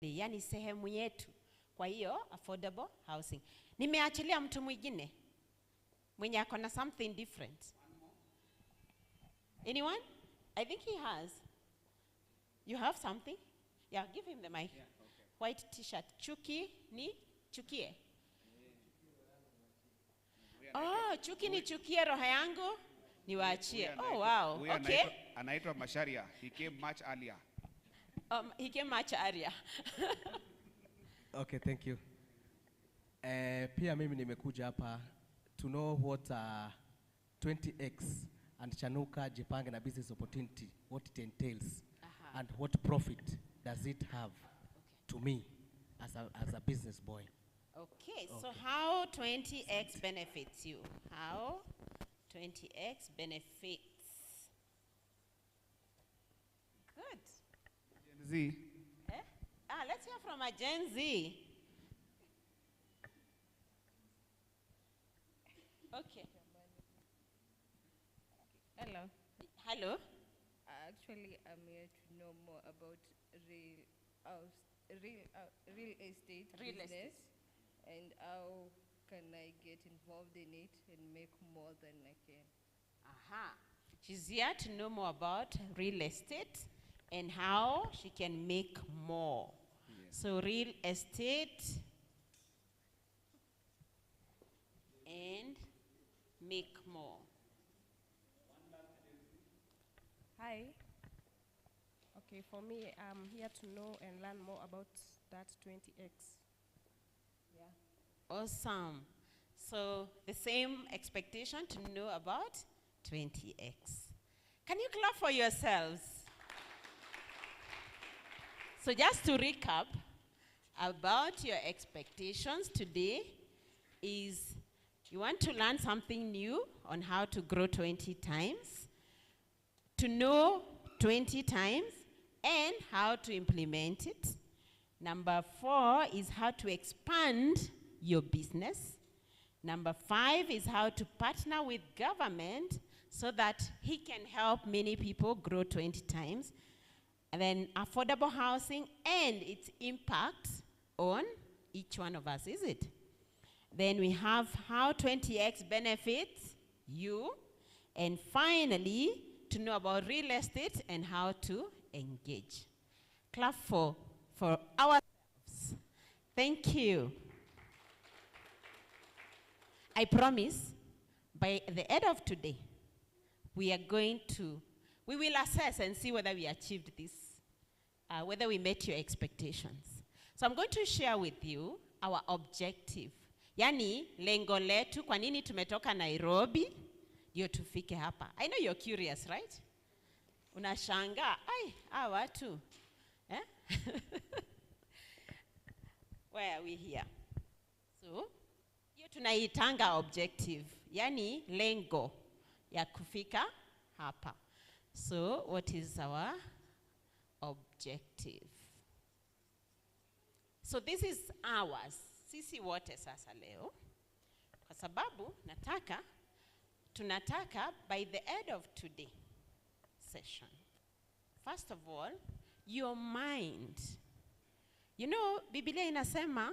yani sehemu yetu. Kwa hiyo affordable housing. Nimeachilia mtu mwingine mwenye ako na something different. Anyone? I think he has. You have something? Yeah, give him the mic. Yeah, okay. White t-shirt. Chuki ni chukie. Oh, chuki ni chukie roho yangu niwaachie. Oh, wow. Okay. Anaitwa Masharia. He came much earlier. He came much earlier. Okay, thank you. Pia mimi nimekuja hapa to know what 20X and Chanuka, Jipange na business opportunity, what it entails, and what profit does it have to me as a business boy. Okay, so how 20X benefits you? How 20X benefits? Good. Gen Z. Let's hear from a Gen Z. Okay. Hello. Hello. Actually, I'm here to know more about real estate business and how can I get involved in it and make more than I can. She's here to know more about real estate and how she can make more. Yes. So real estate and make more. Hi. Okay, for me, I'm here to know and learn more about that 20X. Yeah. Awesome. So the same expectation to know about 20X. Can you clap for yourselves? So just to recap about your expectations today is you want to learn something new on how to grow 20 times, to know 20 times, and how to implement it. Number 4 is how to expand your business. Number 5 is how to partner with government so that he can help many people grow 20 times. And then affordable housing and its impact on each one of us, is it? Then we have how 20X benefits you. And finally, to know about real estate and how to engage. Clap for ourselves. Thank you. I promise, by the end of today, we will assess and see whether we achieved this, whether we met your expectations. So I'm going to share with you our objective. Yani, lengo letu, kwa nini tumetoka Nairobi, ndio tufike hapa. I know you're curious, right? Unashanga, watu. Eh? Why are we here? So, hiyo tunaitanga objective. Yani, lengo ya kufika hapa. So, what is our objective? So, this is ours. Sisi wote sasa leo. Kwa sababu, tunataka by the end of today session, first of all, your mind. You know, Biblia inasema,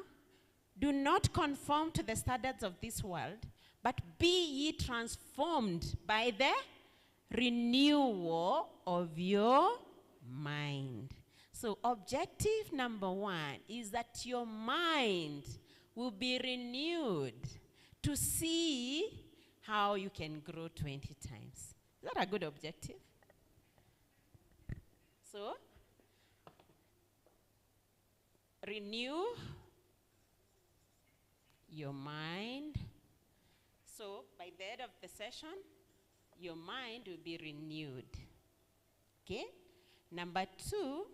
do not conform to the standards of this world, but be ye transformed by the renewal of your mind. So objective number 1 is that your mind will be renewed to see how you can grow 20 times. Is that a good objective? So, renew your mind. So, by the end of the session, your mind will be renewed. Okay? Number 2,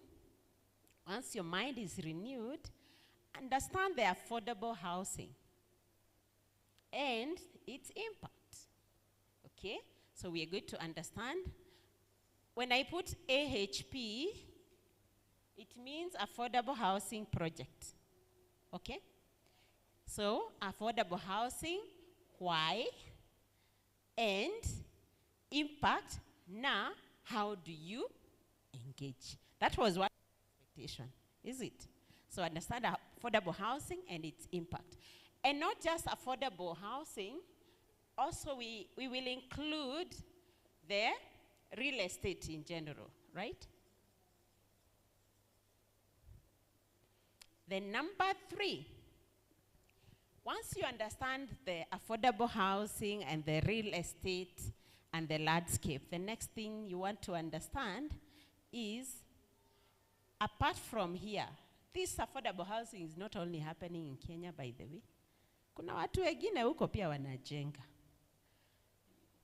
once your mind is renewed, understand the affordable housing and its impact. Okay? So we are going to understand. When I put AHP, it means affordable housing project. Okay? So affordable housing, why? And impact, now how do you engage? That was one expectation, is it? So understand affordable housing and its impact. And not just affordable housing, also we will include the real estate in general, right? Then number 3, once you understand the affordable housing and the real estate and the landscape, the next thing you want to understand is, apart from here, this affordable housing is not only happening in Kenya, by the way. Kuna watu wengine huko pia wanajenga.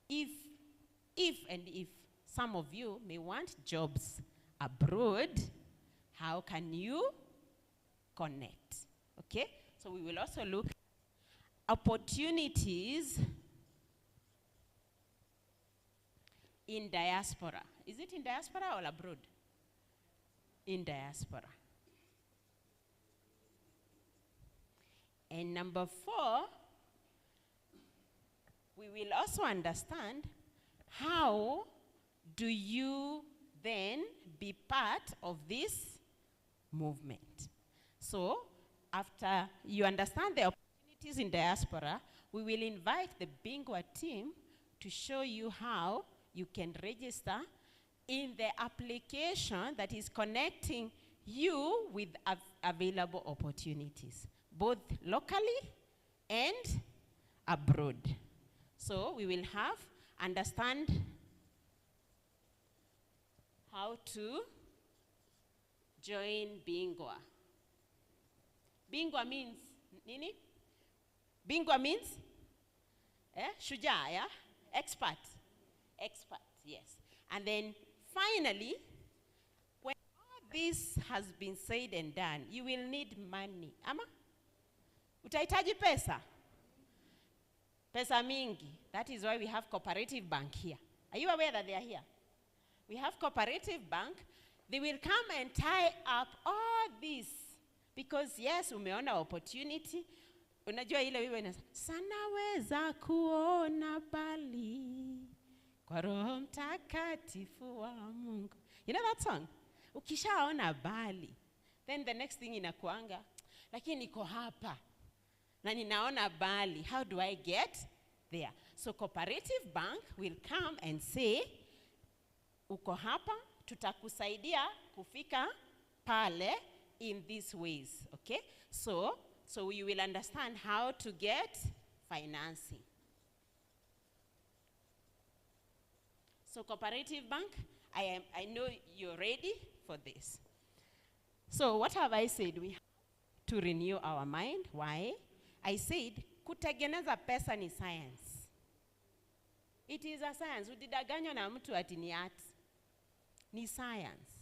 If some of you may want jobs abroad, how can you connect? Okay? So we will also look at opportunities in diaspora. Is it in diaspora or abroad? In diaspora. And number 4, we will also understand how do you then be part of this movement. So after you understand the opportunities in diaspora, we will invite the Bingwa team to show you how you can register in the application that is connecting you with available opportunities, both locally and abroad. So we will understand how to join Bingwa. Bingwa means nini? Bingwa means shujaa, yeah? Expert. Expert, yes. And then finally, when all this has been said and done, you will need money. Ama? Utahitaji pesa? Pesa mingi. That is why we have Cooperative Bank here. Are you aware that they are here? We have Cooperative Bank. They will come and tie up all this. Because yes, umeona opportunity. Unajua ile wewe inasema, sanaweza kuona bali kwa Roho Mtakatifu wa Mungu. You know that song? Ukishaona bali. Then the next thing inakuanga, lakini niko hapa. Na ninaona bali. How do I get there? So Cooperative Bank will come and say, uko hapa, tutakusaidia kufika pale in these ways, okay? So you will understand how to get financing. So Cooperative Bank, I know you're ready for this. So what have I said? We have to renew our mind. Why? I said, kutengeneza pesa ni science. It is a science. Udidanganywa na mtu ati ni art. Ni science.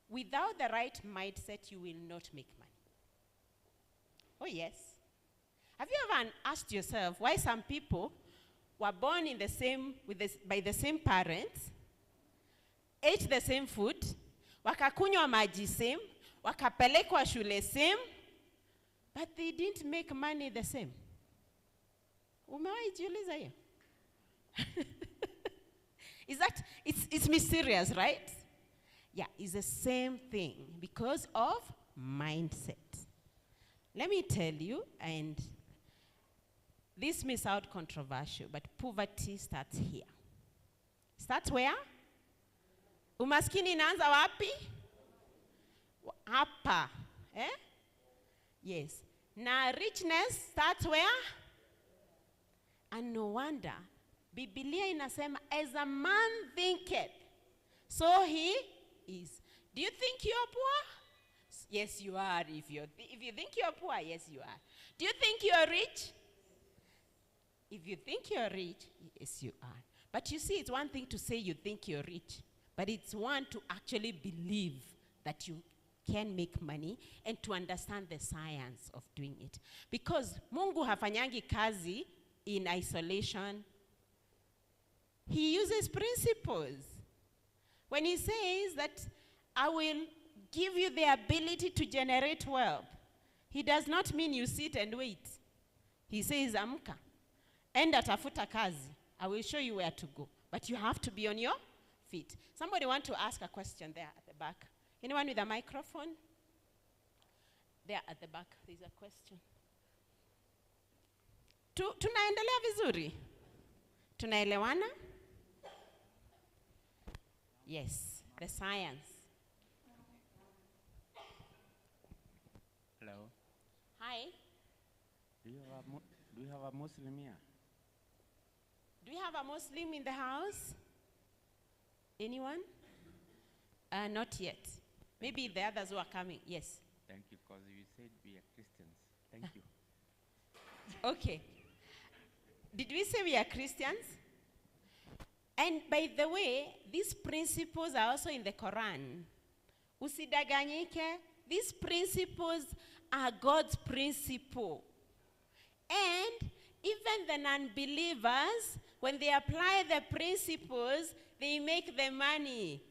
Without the right mindset, you will not make money. Oh yes. Have you ever asked yourself why some people were born in the same, by the same parents, ate the same food, wakakunywa maji same, wakapelekwa shule same, but they didn't make money the same? Umewahi jiuliza hiyo? It's mysterious, right? Yeah, it's the same thing because of mindset. Let me tell you, and this may sound controversial, but poverty starts here. Starts where? Umaskini inaanza wapi? Hapa. Eh? Yes. Now richness starts where? And no wonder, Biblia inasema, as a man thinketh, so he is. Do you think you're poor? Yes, you are. If you think you're poor, yes, you are. Do you think you're rich? If you think you're rich, yes, you are. But you see, it's one thing to say you think you're rich, but it's one to actually believe that you can make money and to understand the science of doing it. Because Mungu hafanyangi kazi in isolation. He uses principles. When he says that I will give you the ability to generate wealth, he does not mean you sit and wait. He says, amka, enda tafuta kazi. I will show you where to go. But you have to be on your feet. Somebody want to ask a question there at the back? Anyone with a microphone? There at the back, there's a question. Tunaendelea vizuri? Tunaelewana? Yes, the science. Hello. Hi. Do you have a Muslim here? Do we have a Muslim in the house? Anyone? Not yet. Maybe the others who are coming. Yes. Thank you, because you said we are Christians. Thank you. Okay. Did we say we are Christians? And by the way, these principles are also in the Quran. Usidaganyike. These principles are God's principle. And even the non-believers, when they apply the principles, they make the money.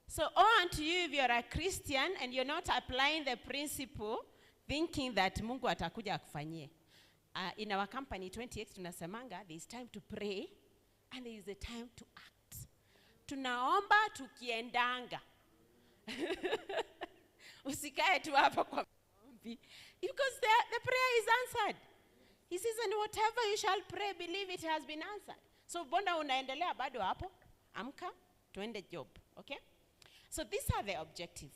So, unto you, if you're a Christian and you're not applying the principle, thinking that Mungu atakuja akufanyie. In our company, 20X, tunasemanga, there's time to pray, and there is a time to act. Tunaomba tukiendanga. Usikae tu hapa kwa maombi. Because the prayer is answered. He says, and whatever you shall pray, believe it has been answered. So, bonda unaendelea bado hapo, amka, tuende job, okay? So these are the objectives.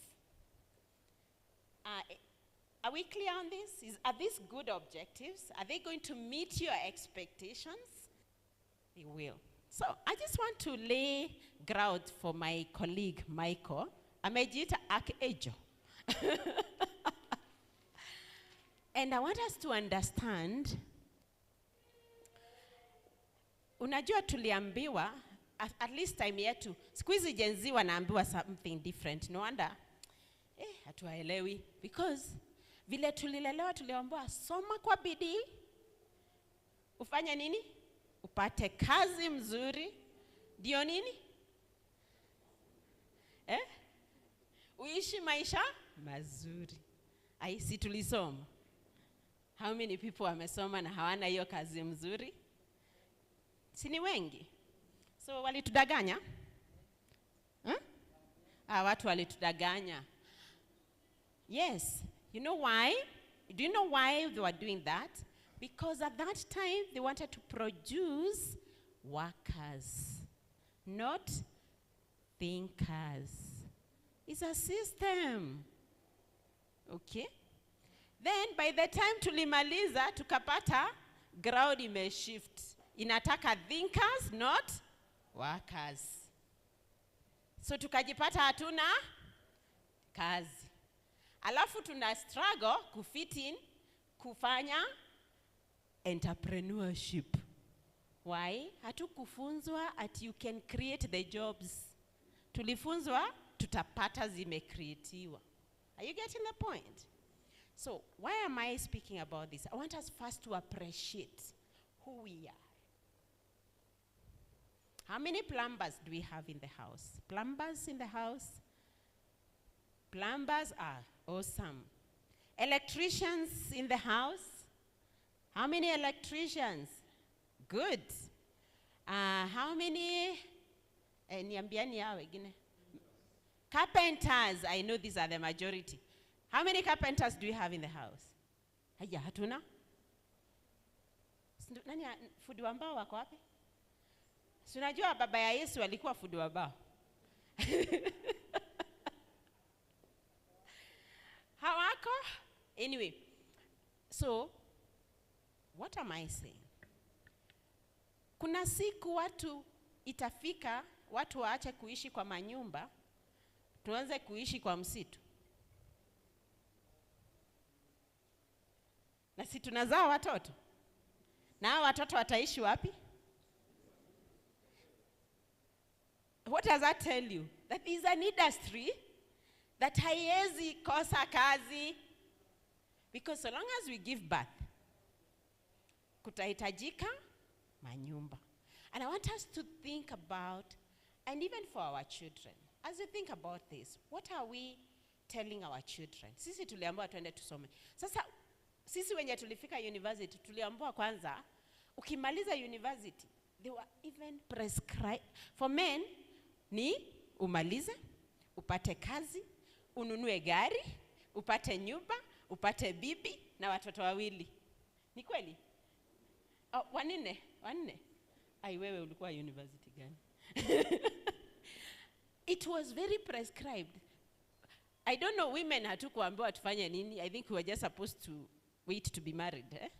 Are we clear on this? Are these good objectives? Are they going to meet your expectations? They will. So I just want to lay ground for my colleague, Michael. Amejiita Archangel. And I want us to understand, unajua tuliambiwa, at least time yetu, siku hizi Gen Z wanaambiwa something different. No wonder, hatuwaelewi. Because vile tulilelewa tuliambiwa, soma kwa bidii, ufanye nini? Upate kazi mzuri, ndio nini? Uishi maisha mazuri. Si tulisoma. How many people wamesoma na hawana hiyo kazi mzuri? Si ni wengi? So walitudanganya? Watu walitudanganya. Yes. You know why? Do you know why they were doing that? Because at that time they wanted to produce workers, not thinkers. It's a system. Okay? Then by the time tulimaliza tukapata ground imeshift. Inataka thinkers, not workers. So tukajipata hatuna kazi. Alafu tuna struggle kufit in, kufanya entrepreneurship. Why? Hatukufunzwa at you can create the jobs. Tulifunzwa tutapata zimecreatiwa. Are you getting the point? So why am I speaking about this? I want us first to appreciate who we are. How many plumbers do we have in the house? Plumbers in the house? Plumbers are awesome. Electricians in the house? How many electricians? Good. How many? Niambiani hao wengine. Carpenters, I know these are the majority. How many carpenters do we have in the house? Haya, hatuna? Nani fundi wa mbao wako wapi? Si unajua baba ya Yesu alikuwa fundi wa mbao. Hawako? Anyway, so what am I saying? Kuna siku watu itafika, watu waache kuishi kwa manyumba, tuanze kuishi kwa msitu. Na si tunazaa watoto. Na hao watoto wataishi wapi? What does that tell you? That is an industry that haiwezi kosa kazi. Because so long as we give birth, kutahitajika manyumba. And I want us to think about, and even for our children, as we think about this, what are we telling our children? Sisi tuliambiwa tuende tusome. Sasa, sisi wenye tulifika university, tuliambiwa kwanza, ukimaliza university, they were even prescribed. For men, ni umalize, upate kazi, ununue gari, upate nyumba, upate bibi na watoto wawili. Ni kweli? Oh, wanne. Ai, wewe ulikuwa university gani? It was very prescribed. I don't know, women hatukuambiwa tufanye nini. I think we were just supposed to wait to be married.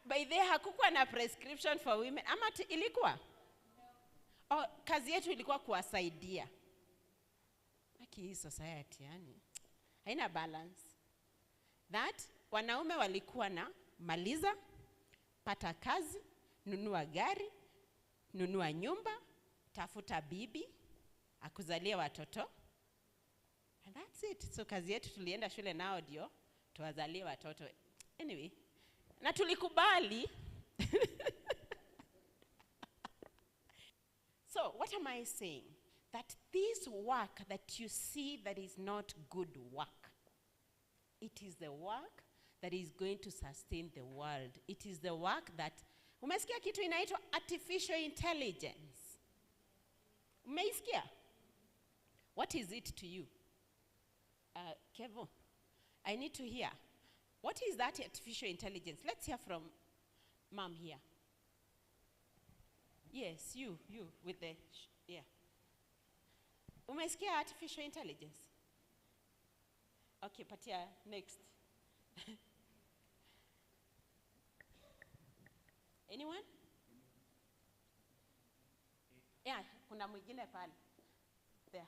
By the hakukuwa na prescription for women. Ama ilikuwa? Oh, kazi yetu ilikuwa kuwasaidia. Hii society yani haina balance. That wanaume walikuwa na maliza, pata kazi, nunua gari, nunua nyumba, tafuta bibi, akuzalie watoto. And that's it. So kazi yetu tulienda shule nao ndio tuwazalie watoto. Anyway, na tulikubali. So what am I saying? That this work that you see that is not good work, it is the work that is going to sustain the world. It is the work that, umesikia kitu inaitwa artificial intelligence? Umeisikia? What is it to you? Kevo, I need to hear. What is that artificial intelligence? Let's hear from Mom here. Yes, you with the, yeah. Umesikia artificial intelligence? Okay, patia next. Anyone? Yeah, kuna mwingine pale. There.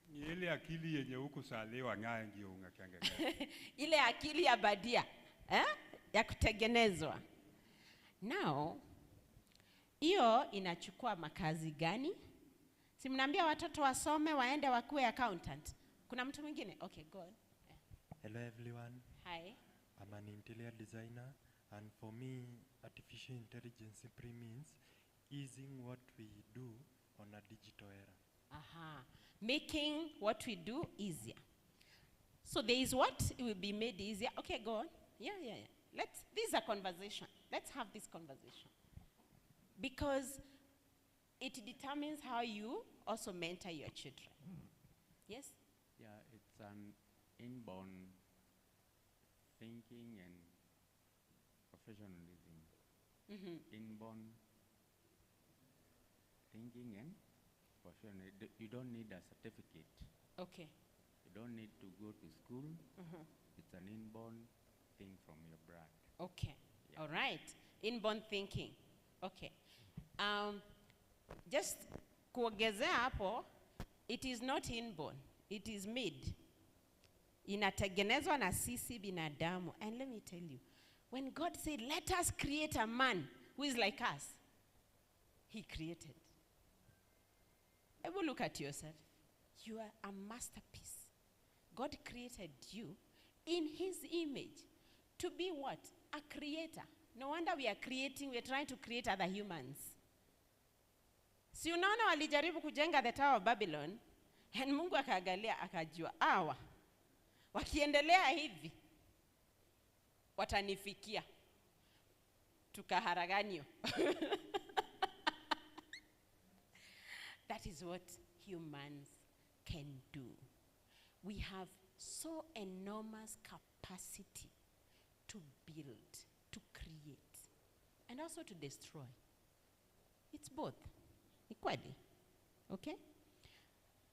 Ni ile akili yenye huku salewa ngaye ndio ungakanga. Ile akili ya badia, ya kutengenezwa. Now, hiyo inachukua makazi gani? Si mnaambia watoto wasome waende wakuwe accountant. Kuna mtu mwingine? Okay, go on. Hello everyone. Hi. I'm an interior designer, and for me, artificial intelligence simply means easing what we do on a digital era. Aha. Making what we do easier. So there is what will be made easier. Okay, go on. Yeah. This is a conversation. Let's have this conversation. Because it determines how you also mentor your children. Yes? Yeah, it's an inborn thinking and professionalism. Inborn thinking and professionalism. You don't need a certificate. Okay. You don't need to go to school. It's an inborn thing from your blood. Okay. Yeah. All right. Inborn thinking. Okay. Just kuongezea hapo, it is not inborn. It is made. Inatengenezwa na sisi binadamu. And let me tell you, when God said, let us create a man who is like us, he created. Ever look at yourself. You are a masterpiece. God created you in his image to be what? A creator. No wonder we are trying to create other humans. Si unaona walijaribu kujenga the Tower of Babylon, and Mungu akaangalia akajua, awa, wakiendelea hivi, watanifikia. Tukaharaganyo. That is what humans can do. We have so enormous capacity to build, to create, and also to destroy. It's both. Equally. Okay?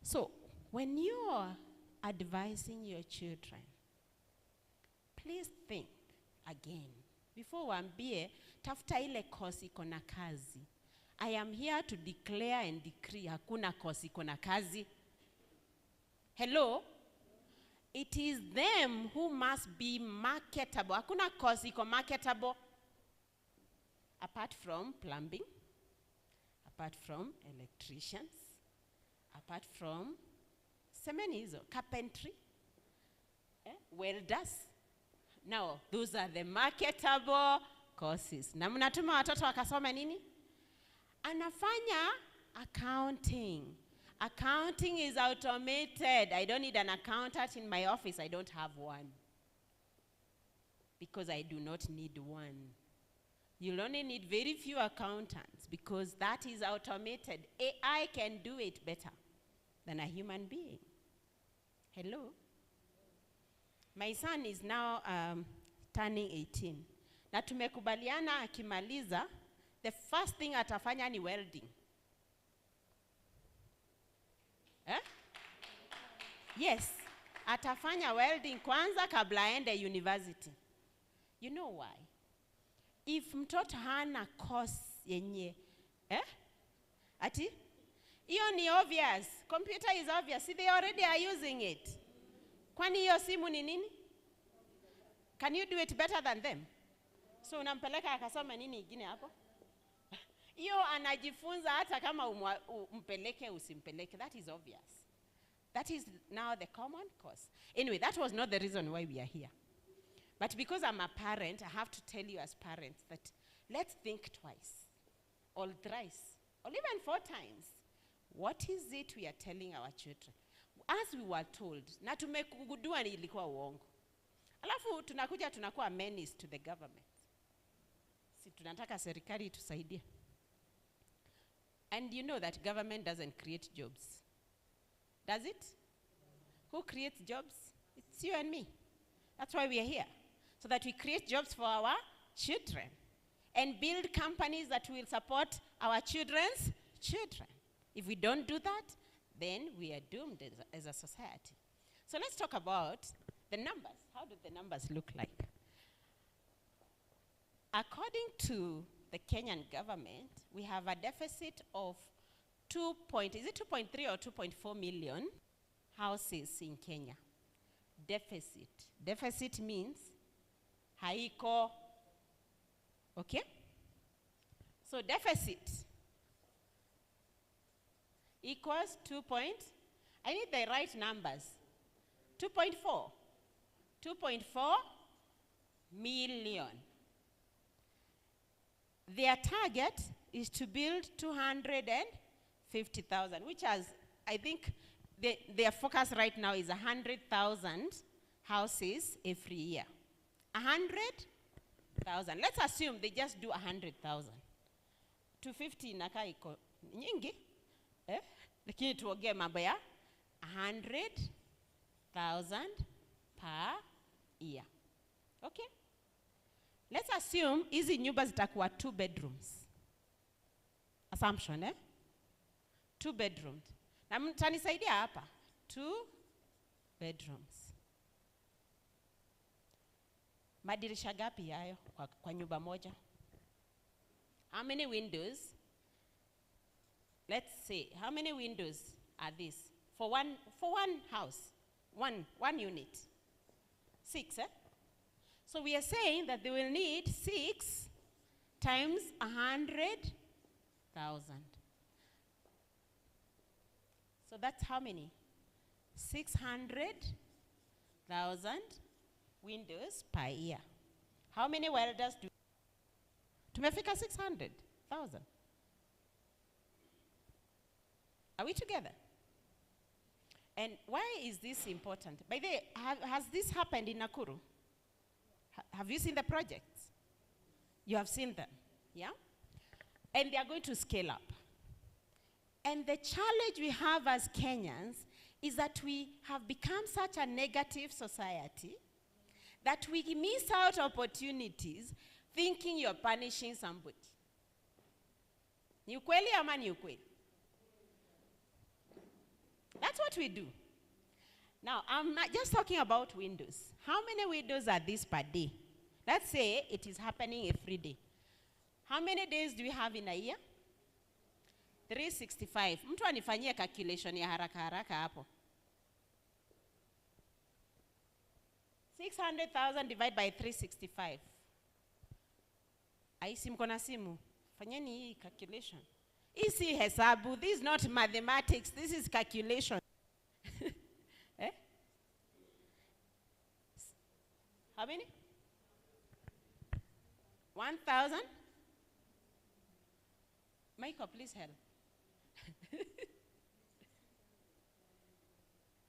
So, when you are advising your children, please think again. Before waambie, tafuta ile course iko na kazi. I am here to declare and decree, hakuna course iko na kazi. Hello? It is them who must be marketable. Hakuna course iko marketable. Apart from plumbing, apart from electricians, apart from semeni hizo, carpentry, welders. Now, those are the marketable courses. Na mnatuma watoto wakasoma nini? Anafanya accounting. Accounting is automated. I don't need an accountant in my office. I don't have one. Because I do not need one. You'll only need very few accountants because that is automated. AI can do it better than a human being. Hello? My son is now turning 18. Na tumekubaliana akimaliza, the first thing atafanya ni welding. Eh? Yes, atafanya welding kwanza kabla aende university. You know why? If mtoto hana course yenye, ati? Iyo ni obvious. Computer is obvious. See, they already are using it. Kwani hiyo simu ni nini? Can you do it better than them? So unampeleka akasoma nini ingine hapo? Iyo anajifunza hata kama umpeleke usimpeleke. That is obvious. That is now the common course. Anyway, that was not the reason why we are here. But because I'm a parent, I have to tell you as parents that let's think twice, or thrice, or even 4 times. What is it we are telling our children? As we were told, na tumekugundua ni ilikuwa uongo. Alafu tunakuwa menace to the government. Si tunataka serikali itusaidie. And you know that government doesn't create jobs. Does it? Who creates jobs? It's you and me. That's why we are here. So that we create jobs for our children and build companies that will support our children's children. If we don't do that, then we are doomed as a society. So let's talk about the numbers. How do the numbers look like? According to the Kenyan government, we have a deficit of 2.3 or 2.4 million houses in Kenya. Deficit. Deficit means haiko. Okay? So deficit equals 2 point, I need the right numbers. 2.4. 2.4 million. Their target is to build 250,000, which has, I think, their focus right now is 100,000 houses every year. 100,000. Let's assume they just do 100,000. 250 inakaa iko nyingi, lakini tuongee mambo ya 100,000 per year. Okay? Let's assume hizi nyumba zitakuwa 2 bedrooms. Assumption, 2 bedrooms. Na mtanisaidia hapa. 2 bedrooms. Madirisha gapi hayo kwa nyumba moja? How many windows? Let's say, how many windows are these? For one house, one unit. 6, So we are saying that they will need 6 times 100,000. So that's how many? 600,000 windows per year. How many welders do? Tumefika 600,000. Are we together? And why is this important? By the way, has this happened in Nakuru? Have you seen the projects? You have seen them, yeah? And they are going to scale up. And the challenge we have as Kenyans is that we have become such a negative society that we miss out opportunities thinking you're punishing somebody. Ni ukweli ama ni ukweli? That's what we do. Now, I'm not just talking about windows. How many windows are these per day? Let's say it is happening every day. How many days do we have in a year? 365. Mtu anifanyie calculation ya haraka haraka hapo. 600,000 divided by 365. Aisi mko na simu. Fanyeni hii calculation. Hii si hesabu. This is not mathematics. This is calculation. How many? 1,000? Michael, please help.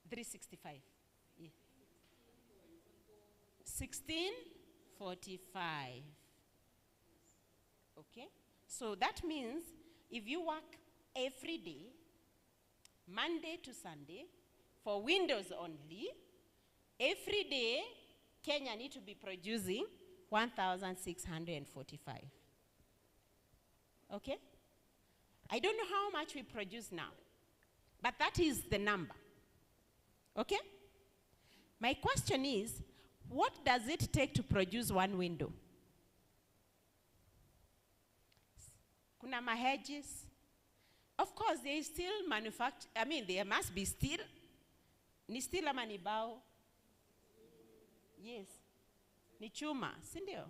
365. Yeah. 1645. Okay? So that means if you work every day, Monday to Sunday, for windows only, every day, Kenya need to be producing 1,645. Okay? I don't know how much we produce now, but that is the number. Okay? My question is, what does it take to produce one window? Kuna hedges. Of course, there is still manufacture. I mean, there must be steel. Ni steel ama ni bao? Yes. Ni chuma, sindio?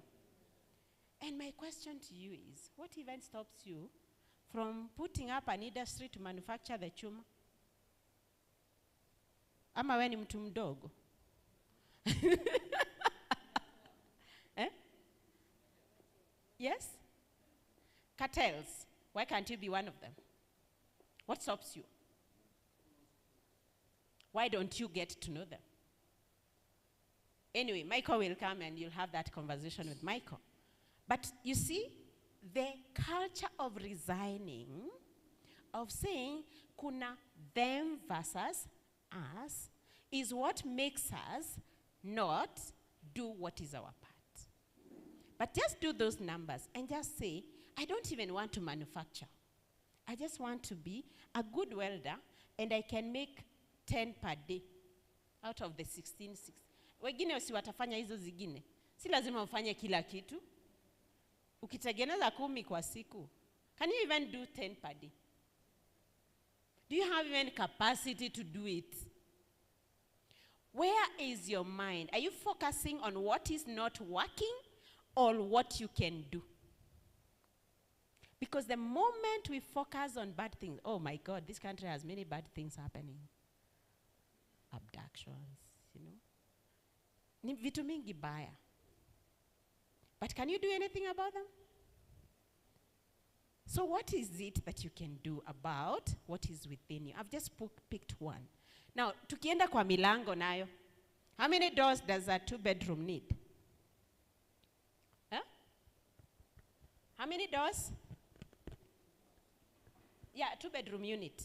And my question to you is, what even stops you from putting up an industry to manufacture the chuma? Ama we ni mtu mdogo? Eh? Yes? Cartels. Why can't you be one of them? What stops you? Why don't you get to know them? Anyway, Michael will come and you'll have that conversation with Michael. But you see, the culture of resigning, of saying, kuna them versus us, is what makes us not do what is our part. But just do those numbers and just say, I don't even want to manufacture. I just want to be a good welder and I can make 10 per day out of the 16. Wengine si watafanya hizo zingine. Si lazima ufanye kila kitu. Ukitengeneza 10 kwa siku, can you even do 10 per day? Do you have even capacity to do it? Where is your mind? Are you focusing on what is not working or what you can do? Because the moment we focus on bad things, oh my God, this country has many bad things happening. Abductions, you know. Ni vitu mingi baya. But can you do anything about them? So what is it that you can do about what is within you? I've just picked one. Now, tukienda kwa milango nayo, how many doors does a 2-bedroom need? Huh? How many doors? Yeah, 2-bedroom unit.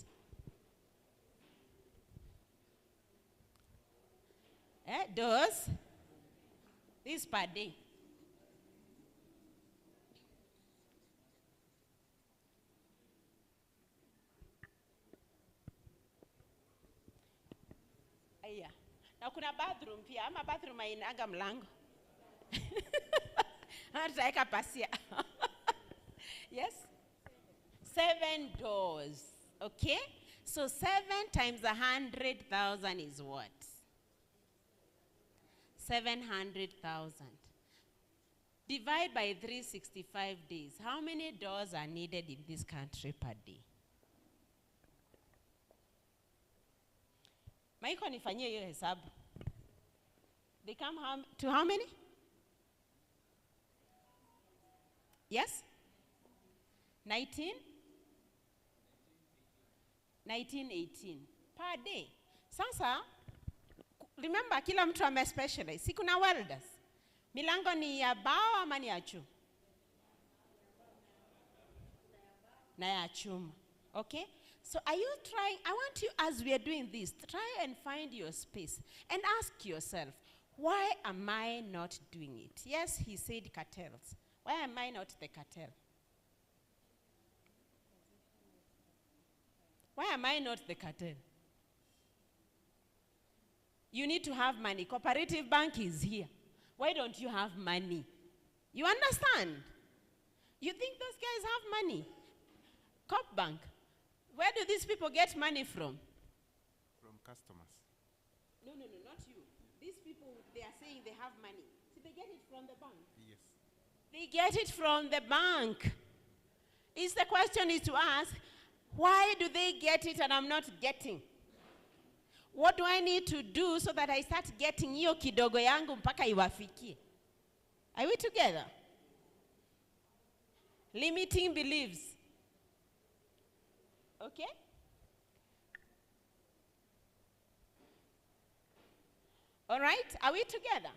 Doors. This per day. Aya. Na kuna bathroom pia, ama bathroom hainaga mlango. Hataweka pasia. Yes? 7 doors. Okay? So 7 times 100,000 is what? 700,000. Divide by 365 days. How many doors are needed in this country per day? Maiko nifanyie hiyo hesabu. They come to how many? Yes? 19? 1918 per day. Sasa, remember kila mtu ame specialize. Si kuna welders. Milango ni ya bao ama ni ya chuma? Na ya chuma. Okay? So are you trying, I want you, as we are doing this, try and find your space and ask yourself, why am I not doing it? Yes, he said cartels. Why am I not the cartel? Why am I not the cartel? You need to have money. Cooperative bank is here. Why don't you have money? You understand? You think those guys have money? Coop bank. Where do these people get money from? From customers. No, not you. These people, they are saying they have money. So they get it from the bank? Yes. They get it from the bank. The question is to ask, why do they get it and I'm not getting? What do I need to do so that I start getting hiyo kidogo yangu mpaka iwafikie? Are we together? Limiting beliefs. Okay? All right? Are we together?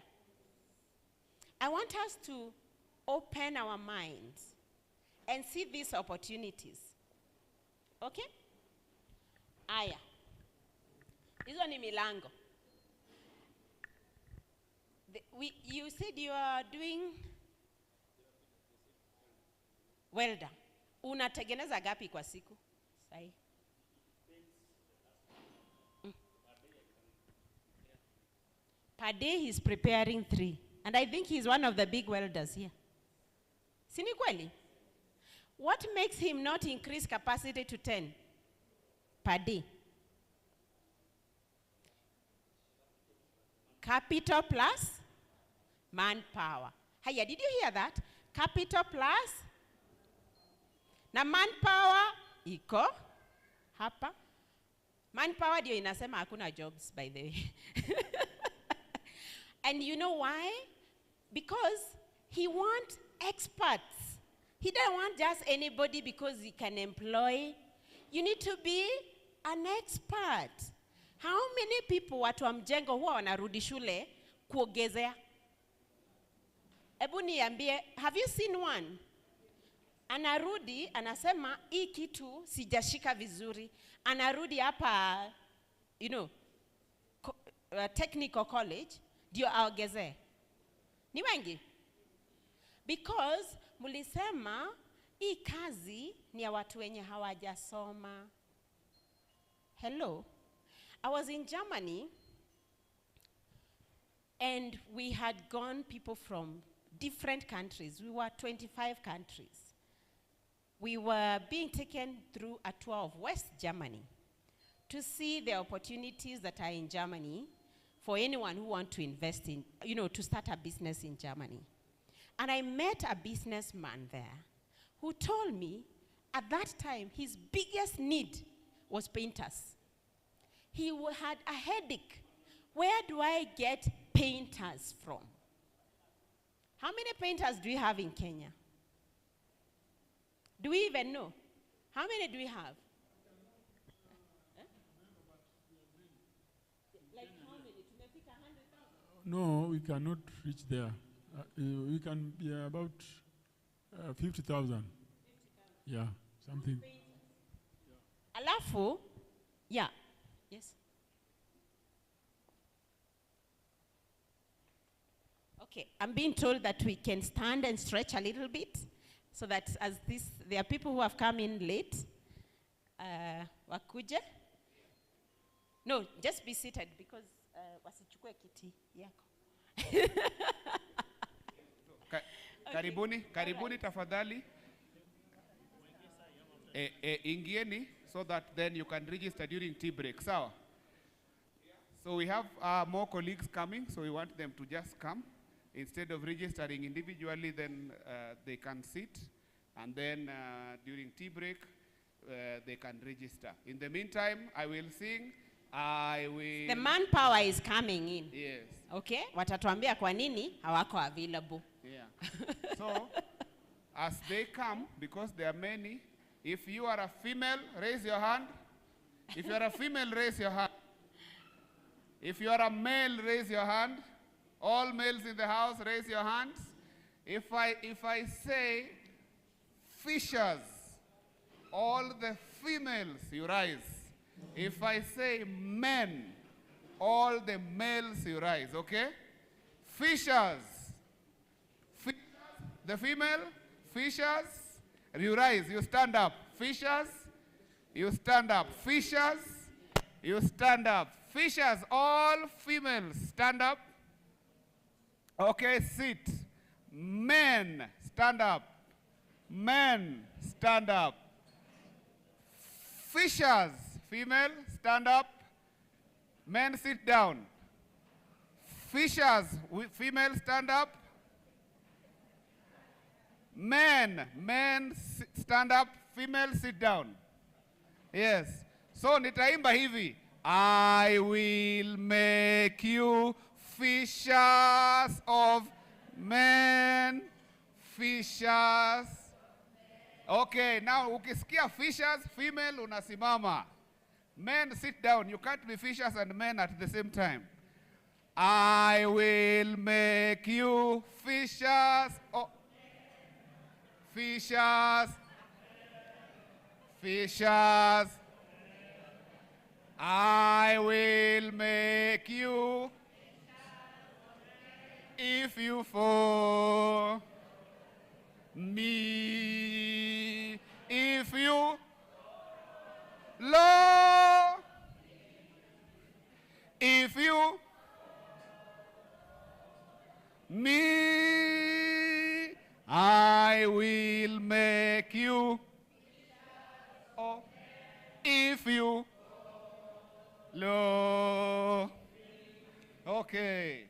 I want us to open our minds and see these opportunities. Okay? Aya. Hizo ni milango. You said you are doing welder. Unatengeneza gapi kwa siku? Sahi. Per day he's preparing 3. And I think he's one of the big welders here. Sini kweli? What makes him not increase capacity to 10 per day? Capital plus manpower. Hiya, did you hear that? Capital plus na manpower iko hapa. Manpower ndio inasema hakuna jobs, by the way. And you know why? Because he wants experts. He doesn't want just anybody because he can employ. You need to be an expert. How many people watu wa mjengo huwa wanarudi shule kuogezea? Ebu niambie, have you seen one? Anarudi, anasema, hii kitu sijashika vizuri. Anarudi hapa, you know, technical college, ndio aogezee. Ni wengi? Because mulisema, hii kazi ni ya watu wenye hawajasoma. Hello? I was in Germany, and we had gone people from different countries. We were 25 countries. We were being taken through a tour of West Germany to see the opportunities that are in Germany for anyone who wants to invest in, you know, to start a business in Germany. And I met a businessman there who told me at that time his biggest need was painters. He had a headache. Where do I get painters from? How many painters do we have in Kenya? Do we even know? How many do we have? Huh? Like how many? Tumefika 100,000? No, we cannot reach there. We can be about 50,000. Yeah, something. Alafu, yeah. Yes. Okay, I'm being told that we can stand and stretch a little bit, so that as this, there are people who have come in late. Wakuje. No, just be seated because wasichukue kiti yako. Karibuni, karibuni tafadhali. Ingieni, so that then you can register during tea break. Sawa? So we have more colleagues coming, so we want them to just come. Instead of registering individually, then they can sit, and then during tea break, they can register. In the meantime, I will sing. The manpower is coming in. Yes. Okay? Watatuambia kwa nini hawako available. Yeah. So, as they come, because there are many, if you are a female, raise your hand. If you are a female, raise your hand. If you are a male, raise your hand. All males in the house, raise your hands. If I say fishers, all the females, you rise. If I say men, all the males, you rise, okay? Fishers. The female, fishers, you rise, you stand up. Fishers, you stand up. Fishers, you stand up. Fishers, all females, stand up. Okay, sit. Men, stand up. Men, stand up. Fishers, female, stand up. Men, sit down. Fishers, female, stand up. Men, stand up. Female, sit down. Yes. So nitaimba hivi. I will make you fishers of men. Fishers. Okay, now ukisikia fishers, female, unasimama. Men, sit down. You can't be fishers and men at the same time. I will make you fishers of Fishers. Fishers. I will make you if you for me. If you Lord, if you me, I will make you. Oh, if you Lord. Okay.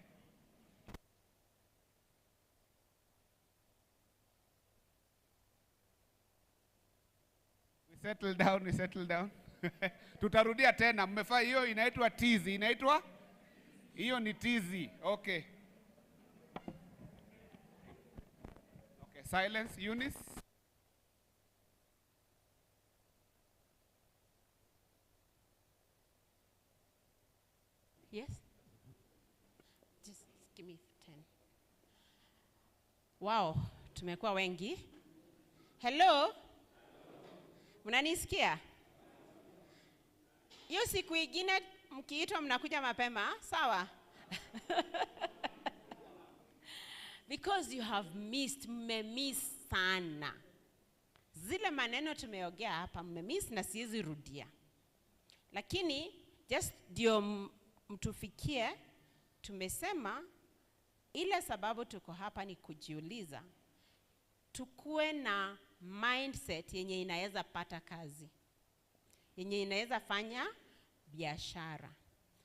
We settle down. Tutarudia tena. Mmefaa hiyo inaitwa tizi. Inaitwa? Hiyo ni tizi. Okay. Okay, silence, Eunice. Yes? Just give me 10. Wow, tumekuwa wengi. Hello? Mnanisikia? Hiyo siku ingine mkiitwa mnakuja mapema, sawa? Because you have missed, mmemiss sana. Zile maneno tumeongea hapa mmemiss na siwezi rudia. Lakini just ndio mtufikie, tumesema ile sababu tuko hapa ni kujiuliza tukue na mindset yenye inaweza pata kazi, yenye inaweza fanya biashara.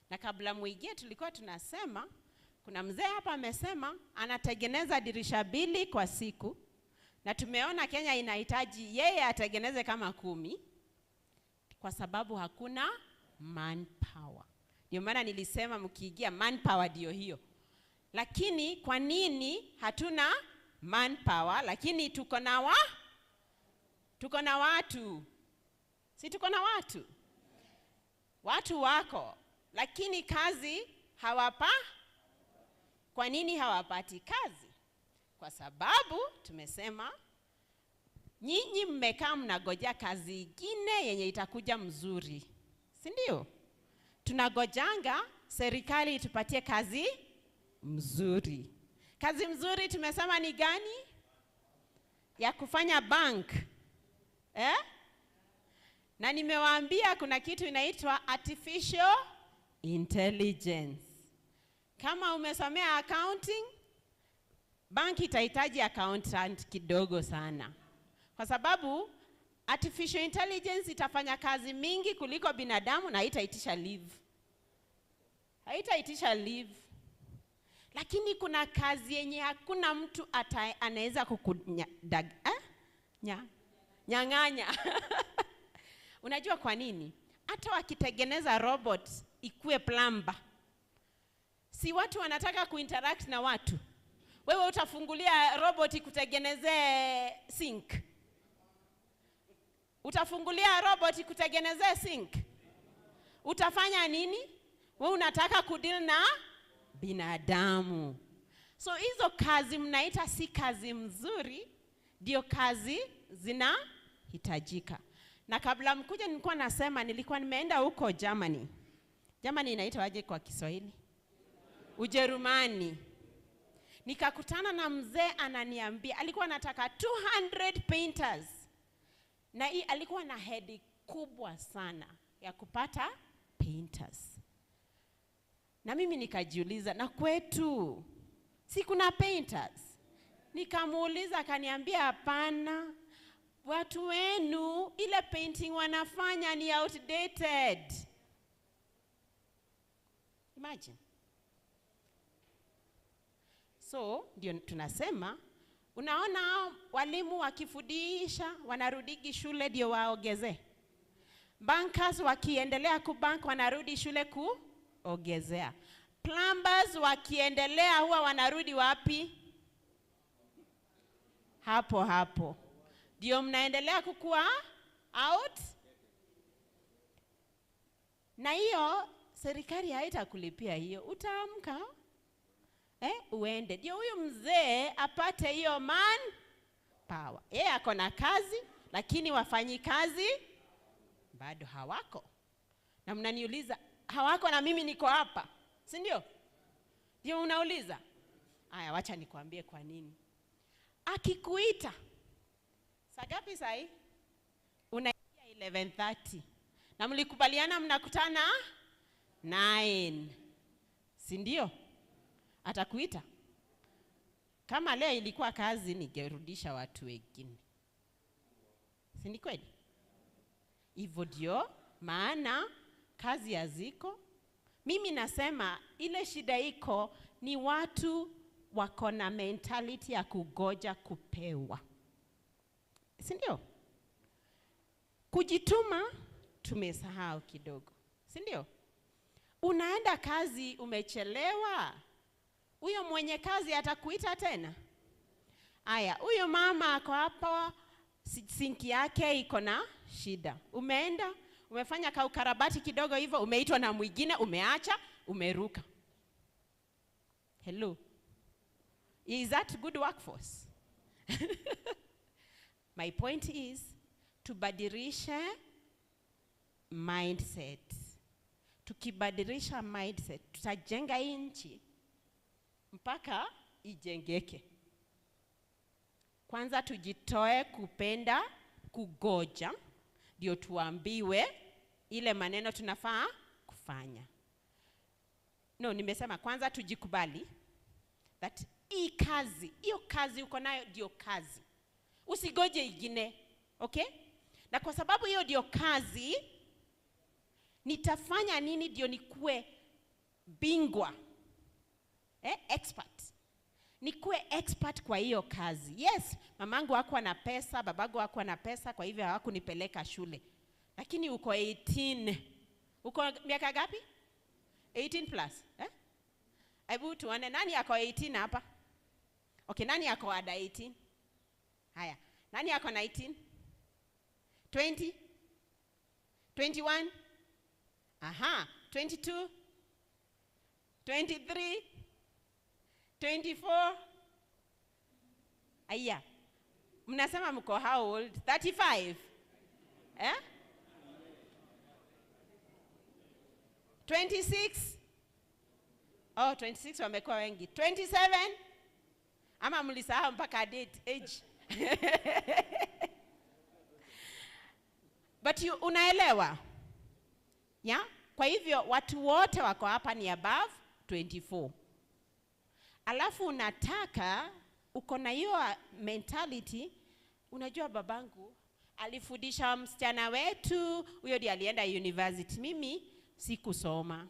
Na kabla muingie tulikuwa tunasema, kuna mzee hapa amesema anatengeneza dirisha 2 kwa siku, na tumeona Kenya inahitaji yeye atengeneze kama 10 kwa sababu hakuna manpower. Ndio maana nilisema mkiingia manpower ndio hiyo. Lakini kwa nini hatuna manpower lakini tuko na watu? Si tuko na watu? Watu wako, lakini kazi hawapa. Kwa nini hawapati kazi? Kwa sababu tumesema nyinyi mmekaa mnagoja kazi ingine yenye itakuja mzuri. Si ndio? Tunagojanga serikali itupatie kazi mzuri. Kazi mzuri tumesema ni gani? Ya kufanya bank. Na nimewaambia kuna kitu inaitwa artificial intelligence. Kama umesomea accounting, bank itahitaji accountant kidogo sana. Kwa sababu artificial intelligence itafanya kazi mingi kuliko binadamu na haitaitisha leave. Haitaitisha leave. Lakini kuna kazi yenye hakuna mtu anaweza nyang'anya. Unajua kwa nini? Hata wakitengeneza robot ikue plumber, si watu wanataka kuinteract na watu? Wewe utafungulia robot ikutengenezee sink? Utafungulia robot kutengenezea sink? Utafanya nini? Wewe unataka kudeal na binadamu. So hizo kazi mnaita si kazi mzuri, ndio kazi zinahitajika. Na kabla mkuja nilikuwa nasema nilikuwa nimeenda huko Germany. Germany inaitwa aje kwa Kiswahili? Ujerumani. Nikakutana na mzee ananiambia alikuwa anataka 200 painters. Na hii alikuwa na headache kubwa sana ya kupata painters. Na mimi nikajiuliza, na kwetu si kuna painters? Nikamuuliza, akaniambia hapana, watu wenu ile painting wanafanya ni outdated. Imagine. So ndio tunasema, unaona walimu wakifundisha wanarudigi shule ndio waongeze. Bankers wakiendelea kubank wanarudi shule kuongezea. Plumbers wakiendelea huwa wanarudi wapi? Hapo hapo. Ndio mnaendelea kukua out. Na hiyo serikali haitakulipia hiyo. Utaamka uende. Ndio huyu mzee apate hiyo power. Yeye ako na kazi, lakini wafanyi kazi bado hawako. Na mnaniuliza, hawako na mimi niko hapa, si ndio? Ndio unauliza? Aya, wacha nikwambie kwa nini. Akikuita, saa ngapi sahi? Unaingia 11:30. Na mlikubaliana mnakutana 9. Si ndio? Atakuita. Kama leo ilikuwa kazi, ningerudisha watu wengine. Si ni kweli? Hivyo ndio maana kazi haziko. Mimi nasema ile shida iko ni watu wako na mentality ya kugoja kupewa. Si ndio? Kujituma tumesahau kidogo. Si ndio? Unaenda kazi umechelewa, huyo mwenye kazi atakuita tena. Aya, huyo mama ako hapa, sinki yake iko na shida. Umeenda, umefanya kaukarabati kidogo hivyo, umeitwa na mwingine, umeacha, umeruka. Hello. Is that good workforce? My point is, tubadilishe mindset. Tukibadilisha mindset, tutajenga nchi mpaka ijengeke. Kwanza tujitoe kupenda kugoja, ndio tuambiwe ile maneno tunafaa kufanya. No, nimesema kwanza tujikubali that hiyo kazi uko nayo ndio kazi. Usigoje ingine, okay? Na kwa sababu hiyo ndio kazi, nitafanya nini ndio nikuwe bingwa? Expert. Nikuwe expert kwa hiyo kazi. Yes, mamangu hakuwa na pesa, babangu hakuwa na pesa, kwa hivyo hawakunipeleka shule. Lakini uko 18. Uko miaka gapi? 18 plus. Hebu tuone nani ako 18 hapa? Okay, nani ako ada 18? Haya, nani ako 19? 20? 21? Aha, 22? 23? 24? Aya. Mnasema mko how old? 35? 26? Oh, 26 wamekuwa wengi. 27? Ama mlisahau mpaka date age? But unaelewa? Yeah? Kwa hivyo watu wote wako hapa ni above 24. Alafu unataka, uko na hiyo mentality, unajua babangu alifundisha msichana wetu, huyo ndiye alienda university, mimi sikusoma.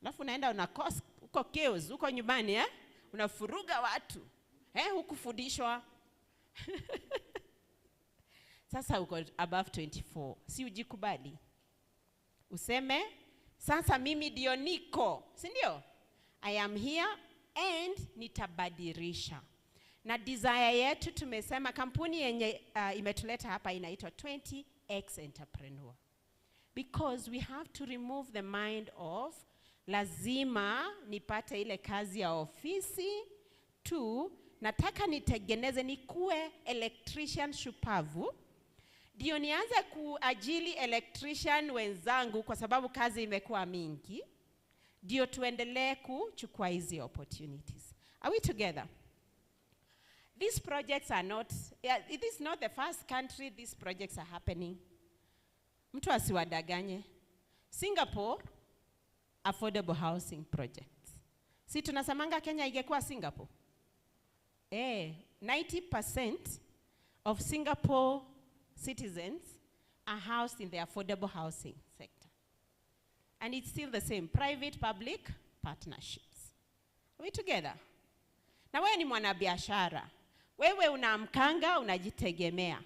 Alafu unaenda unakosa uko chaos, uko nyumbani unafuruga watu. Hukufundishwa. Sasa uko above 24. Si ujikubali. Useme, sasa mimi ndio niko. Si ndio? I am here and nitabadilisha. Na desire yetu tumesema kampuni yenye imetuleta hapa inaitwa 20x entrepreneur. Because we have to remove the mind of lazima nipate ile kazi ya ofisi tu, nataka nitengeneze nikuwe electrician shupavu, ndio nianze kuajili electrician wenzangu kwa sababu kazi imekuwa mingi, ndio tuendelee kuchukua hizi opportunities. Are we together? These projects are not, it is not the first country these projects are happening. Mtu asiwadanganye. Singapore, affordable housing projects. Si tunasamanga Kenya ingekuwa Singapore? 90% of Singapore citizens are housed in the affordable housing sector. And it's still the same, private-public partnerships. Are we together? Na wewe ni mwanabiashara. Wewe unaamkanga, unajitegemea.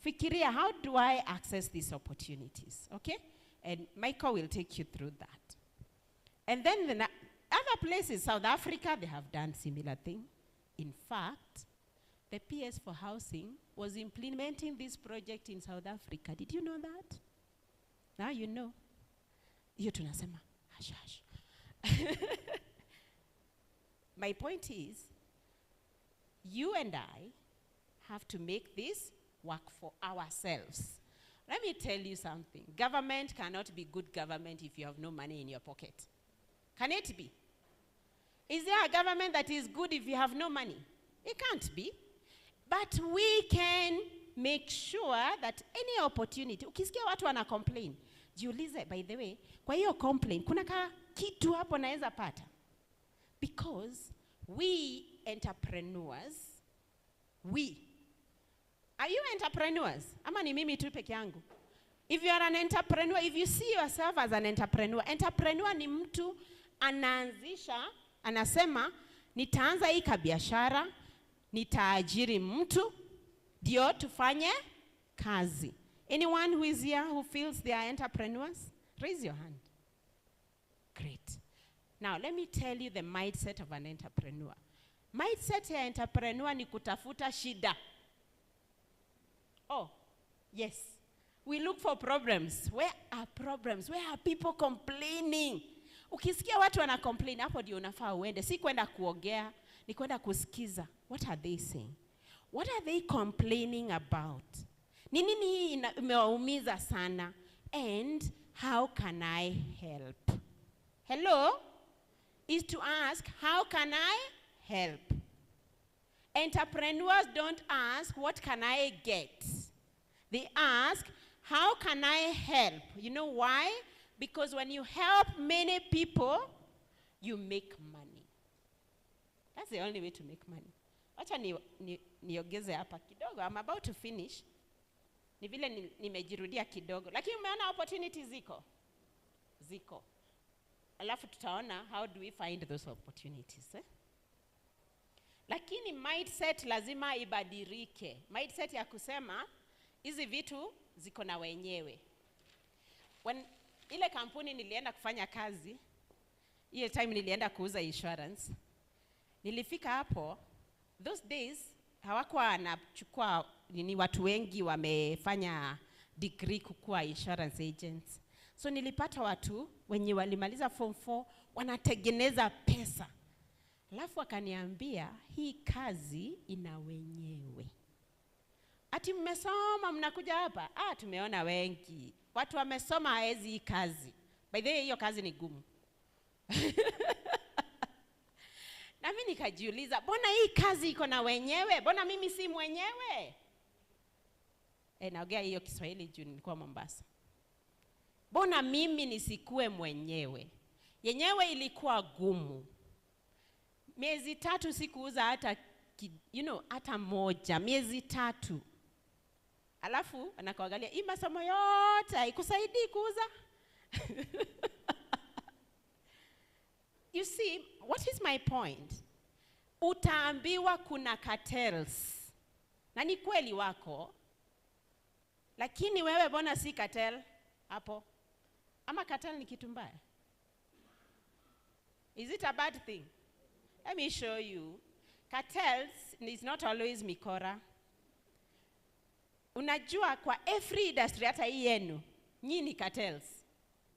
Fikiria, how do I access these opportunities? Okay? And Michael will take you through that. And then the other places, South Africa, they have done similar thing. In fact, the PS for Housing was implementing this project in South Africa. Did you know that? Now you know. Hiyo tunasema, hash hash. My point is, you and I have to make this work for ourselves. Let me tell you something. Government cannot be good government if you have no money in your pocket. Can it be? Is there a government that is good if you have no money? It can't be. But we can make sure that any opportunity, ukisikia watu wana complain, jiulize, by the way, kwa hiyo complain, kuna kitu hapo naeza pata? Because we entrepreneurs, are you entrepreneurs? Ama ni mimi tu peke yangu? If you are an entrepreneur, if you see yourself as an entrepreneur ni mtu anaanzisha, anasema, nitaanza hii kabiashara, nitaajiri mtu, ndio tufanye kazi. Anyone who is here who feels they are entrepreneurs? Raise your hand. Great. Now, let me tell you the mindset of an entrepreneur. Mindset ya entrepreneur ni kutafuta shida. Oh, yes. We look for problems. Where are problems? Where are people complaining? Ukisikia watu wana complain, hapo ndio unafaa uende. Si kwenda kuongea, ni kwenda kusikiza. What are they saying? What are they complaining about? Ni nini imewaumiza sana? And how can I help? Hello? Is to ask, how can I help? Entrepreneurs don't ask, what can I get? They ask, how can I help? You know why? Because when you help many people, you make money. That's the only way to make money. Wacha niogeze hapa kidogo. I'm about to finish. Ni vile nimejirudia kidogo. Lakini umeona opportunities ziko. Alafu tutaona how do we find those opportunities. Lakini mindset lazima ibadilike. Mindset ya kusema, hizi vitu ziko na wenyewe. Ile kampuni nilienda kufanya kazi, ile time nilienda kuuza insurance, nilifika hapo, those days, hawakuwa wanachukua ni watu wengi wamefanya degree kukua insurance agents. So nilipata watu wenye walimaliza form 4 wanatengeneza pesa. Alafu akaniambia, hii kazi ina wenyewe. Ati mmesoma mnakuja hapa? Tumeona wengi. Watu wamesoma haezi hii kazi. By the way, hiyo kazi ni gumu. Na mimi nikajiuliza, mbona hii kazi iko na wenyewe? Mbona mimi si mwenyewe? Naongea hiyo Kiswahili juu nilikuwa Mombasa. Mbona mimi nisikue mwenyewe? Yenyewe ilikuwa gumu. Miezi 3 sikuuza hata hata moja, miezi 3. Alafu anakuangalia, hii masomo yote haikusaidii kuuza. You see, what is my point? Utaambiwa kuna cartels. Na ni kweli wako. Lakini wewe bona si cartel hapo. Ama cartel ni kitu mbaya? Is it a bad thing? Let me show you. Cartels is not always mikora. Unajua kwa every industry hata hii yenu, nyinyi ni cartels.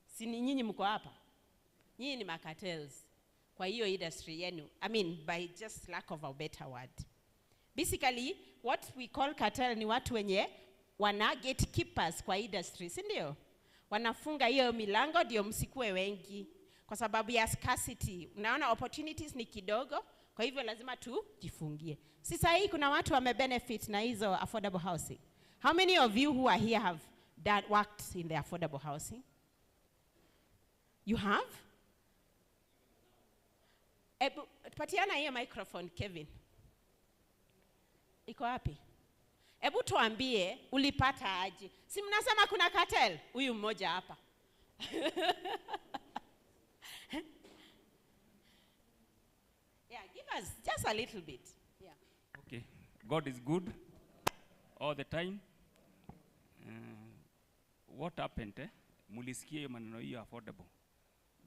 Si ni nyinyi mko hapa? Nyinyi ni cartels. Kwa hiyo industry yenu. I mean, by just lack of a better word. Basically, what we call cartel ni watu wenye wana gatekeepers kwa industry, si ndio? Wanafunga hiyo milango ndio msikue wengi. Kwa sababu ya scarcity. Unaona opportunities ni kidogo, kwa hivyo lazima tujifungie. Sasa hii kuna watu wamebenefit na hizo affordable housing. How many of you who are here have worked in the affordable housing? You have? Patiana hiyo microphone, Kevin. Iko wapi? Ebu tuambie ulipata aje. Si mnasema kuna cartel? Huyu mmoja hapa. Yeah, give us just a little bit. Yeah. Okay. God is good all the time. What happened? Mulisikia hiyo maneno hiyo affordable.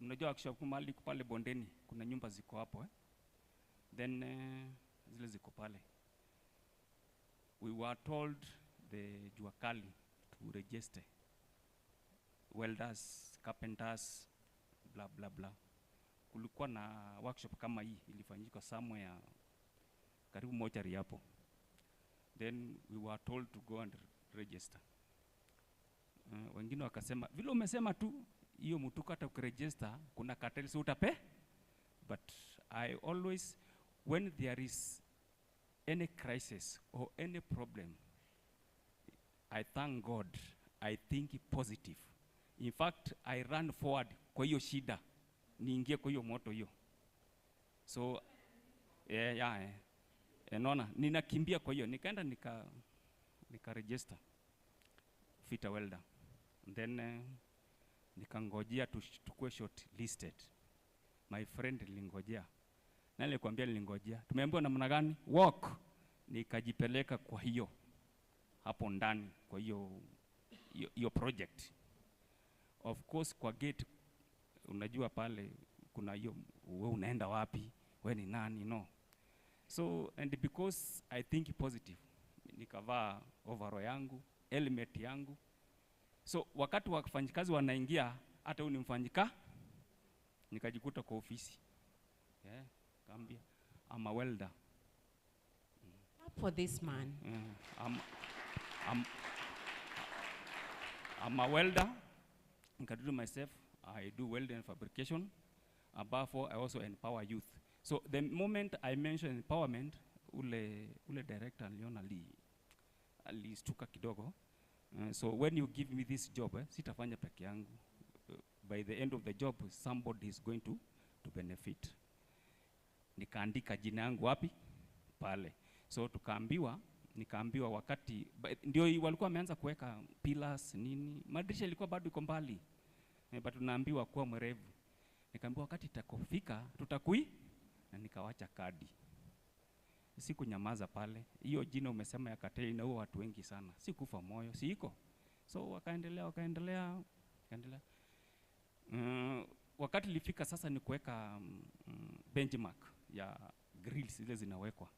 Mnajua akisha kumali pale bondeni kuna nyumba ziko hapo Then zile ziko pale. We were told the juakali to register welders, carpenters, blah blah blah. Kulikuwa na workshop kama hii ilifanyika somewhere karibu mochari hapo. Then we were told to go and register. Wengine wakasema vile umesema tu hiyo mtu hata ukiregister kuna cartel si utape. But I always, when there is any crisis or any problem, I thank God, I think positive. In fact, I run forward kwa hiyo shida, niingie kwa hiyo moto hiyo. So, naona, ninakimbia kwa hiyo, nikaenda nika register fitter welder. Then nikangojea tukue short listed. My friend nilingojea. Na nilikwambia nilingojea. Tumeambiwa namna gani? Walk. Nikajipeleka kwa hiyo hapo ndani kwa hiyo project. Of course kwa gate unajua pale kuna hiyo wewe unaenda wapi? Wewe ni nani? No. So and because I think positive, nikavaa overall yangu, helmet yangu. So wakati wafanyikazi wanaingia, hata huyu ni mfanyika, nikajikuta kwa ofisi. Kambia, I'm a welder. For this man. I'm a welder. I can do myself. I do welding and fabrication. Above all, I also empower youth. So the moment I mention empowerment, ule director aliona alistuka kidogo. So when you give me this job, sitafanya peke yangu. By the end of the job, somebody is going to benefit. Nikaandika jina yangu wapi? Pale. So nikaambiwa wakati, ndio walikuwa wameanza kuweka pillars nini, madirisha ilikuwa bado iko mbali. But tunaambiwa kuwa mwerevu. Nikaambiwa wakati itakofika, na nikawacha kadi. Sikunyamaza pale. Hiyo jina umesema ya cartel inaua watu wengi sana. Sikufa moyo, siiko. So wakaendelea. Wakati ilifika sasa ni kuweka benchmark ya grills zile zinawekwa.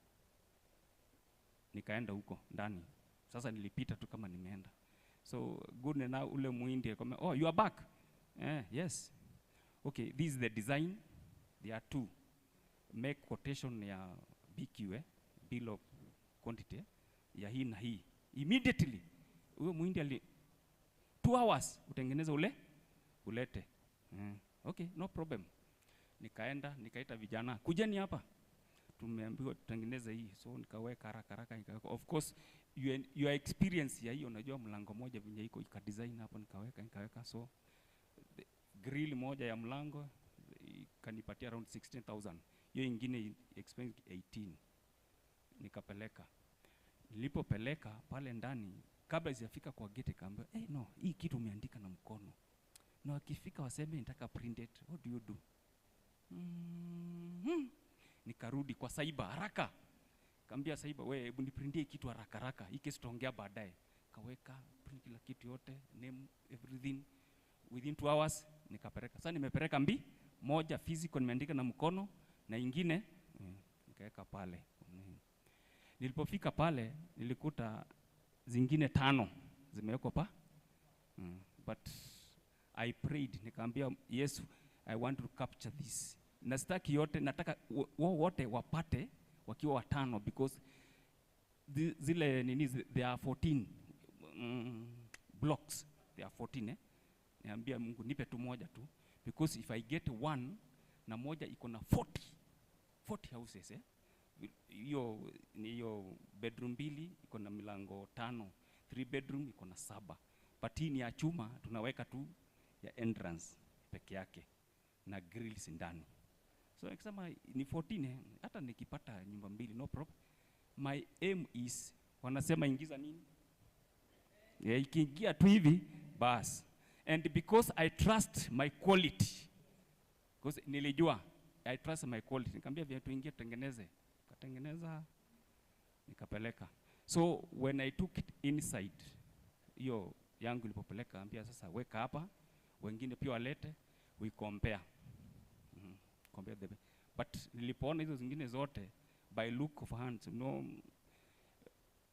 Nikaenda huko ndani. Sasa nilipita tu kama nimeenda. So good na ule muhindi akasema, "Oh, you are back." Yes. Okay, this is the design. There are two. Make quotation ya BQ, bill of quantity, ya hii na hii. Immediately, huyo muhindi 2 hours utengeneza ulete. Okay, no problem. Nikaita vijana, kujeni hapa. Tumeambiwa tutengeneze hii. So nikaweka haraka. Of course, your experience ya hiyo, unajua mlango moja venye iko ikadesign hapo nikaweka. So grill moja ya mlango kanipatia around 16,000. Hiyo ingine expense 18. Nikapeleka. Nilipopeleka pale ndani, kabla sijafika kwa gate kaambia, no, hii kitu umeandika na mkono. Na wakifika waseme nitaka printed. What do you do? Nikarudi kwa cyber haraka. Kaambia cyber, wewe hebu niprintie kitu haraka. Hii kesi tutaongea baadaye. Kaweka print kila kitu yote, name everything within 2 hours nikapeleka. Sasa nimepeleka moja physical nimeandika na mkono na ingine nikaweka pale. Nilipofika pale nilikuta zingine 5 zimewekwa pa. But I prayed, nikaambia Yesu, I want to capture this. Nastaki yote, nataka wote wapate wakiwa 5 because zile nini there are 14 blocks. There are 14. Niambia Mungu nipe tu moja tu because if I get one na moja iko na 40 houses. Hiyo bedroom 2 iko na milango 5, 3 bedroom iko na 7. But hii ni ya chuma, tunaweka tu ya entrance peke yake na grills ndani. So nikisema ni 14, hata nikipata nyumba 2 no problem. My aim is, wanasema ingiza nini? Ikiingia tu hivi bas. And because I trust my quality, because nilijua I trust my quality, nikamwambia viatu ingie tutengeneze. Katengeneza nikapeleka. So when I took it inside, hiyo yangu ilipopeleka, ambia sasa weka hapa, wengine pia walete, we compare. Compare the, but nilipoona hizo zingine zote by look of hands,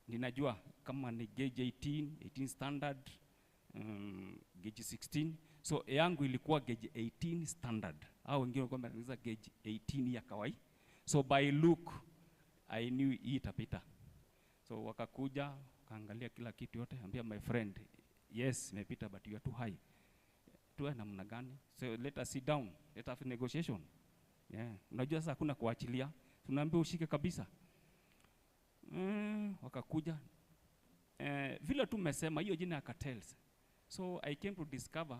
ninajua kama ni gauge 18 standard, gauge 16. So yangu ilikuwa gauge 18 standard. Au wengine walikuwa wanatengeneza gauge 18 ya kawaida. So by look I knew hii itapita. So wakakuja, kaangalia kila kitu yote, ambia my friend, yes, imepita but you are too high. Tuwe namna gani? So let us sit down, let us have negotiation. Yeah. Unajua sasa hakuna kuachilia. Tunaambia ushike kabisa. Wakakuja. Vile tu mmesema hiyo jina ya cartels. So I came to discover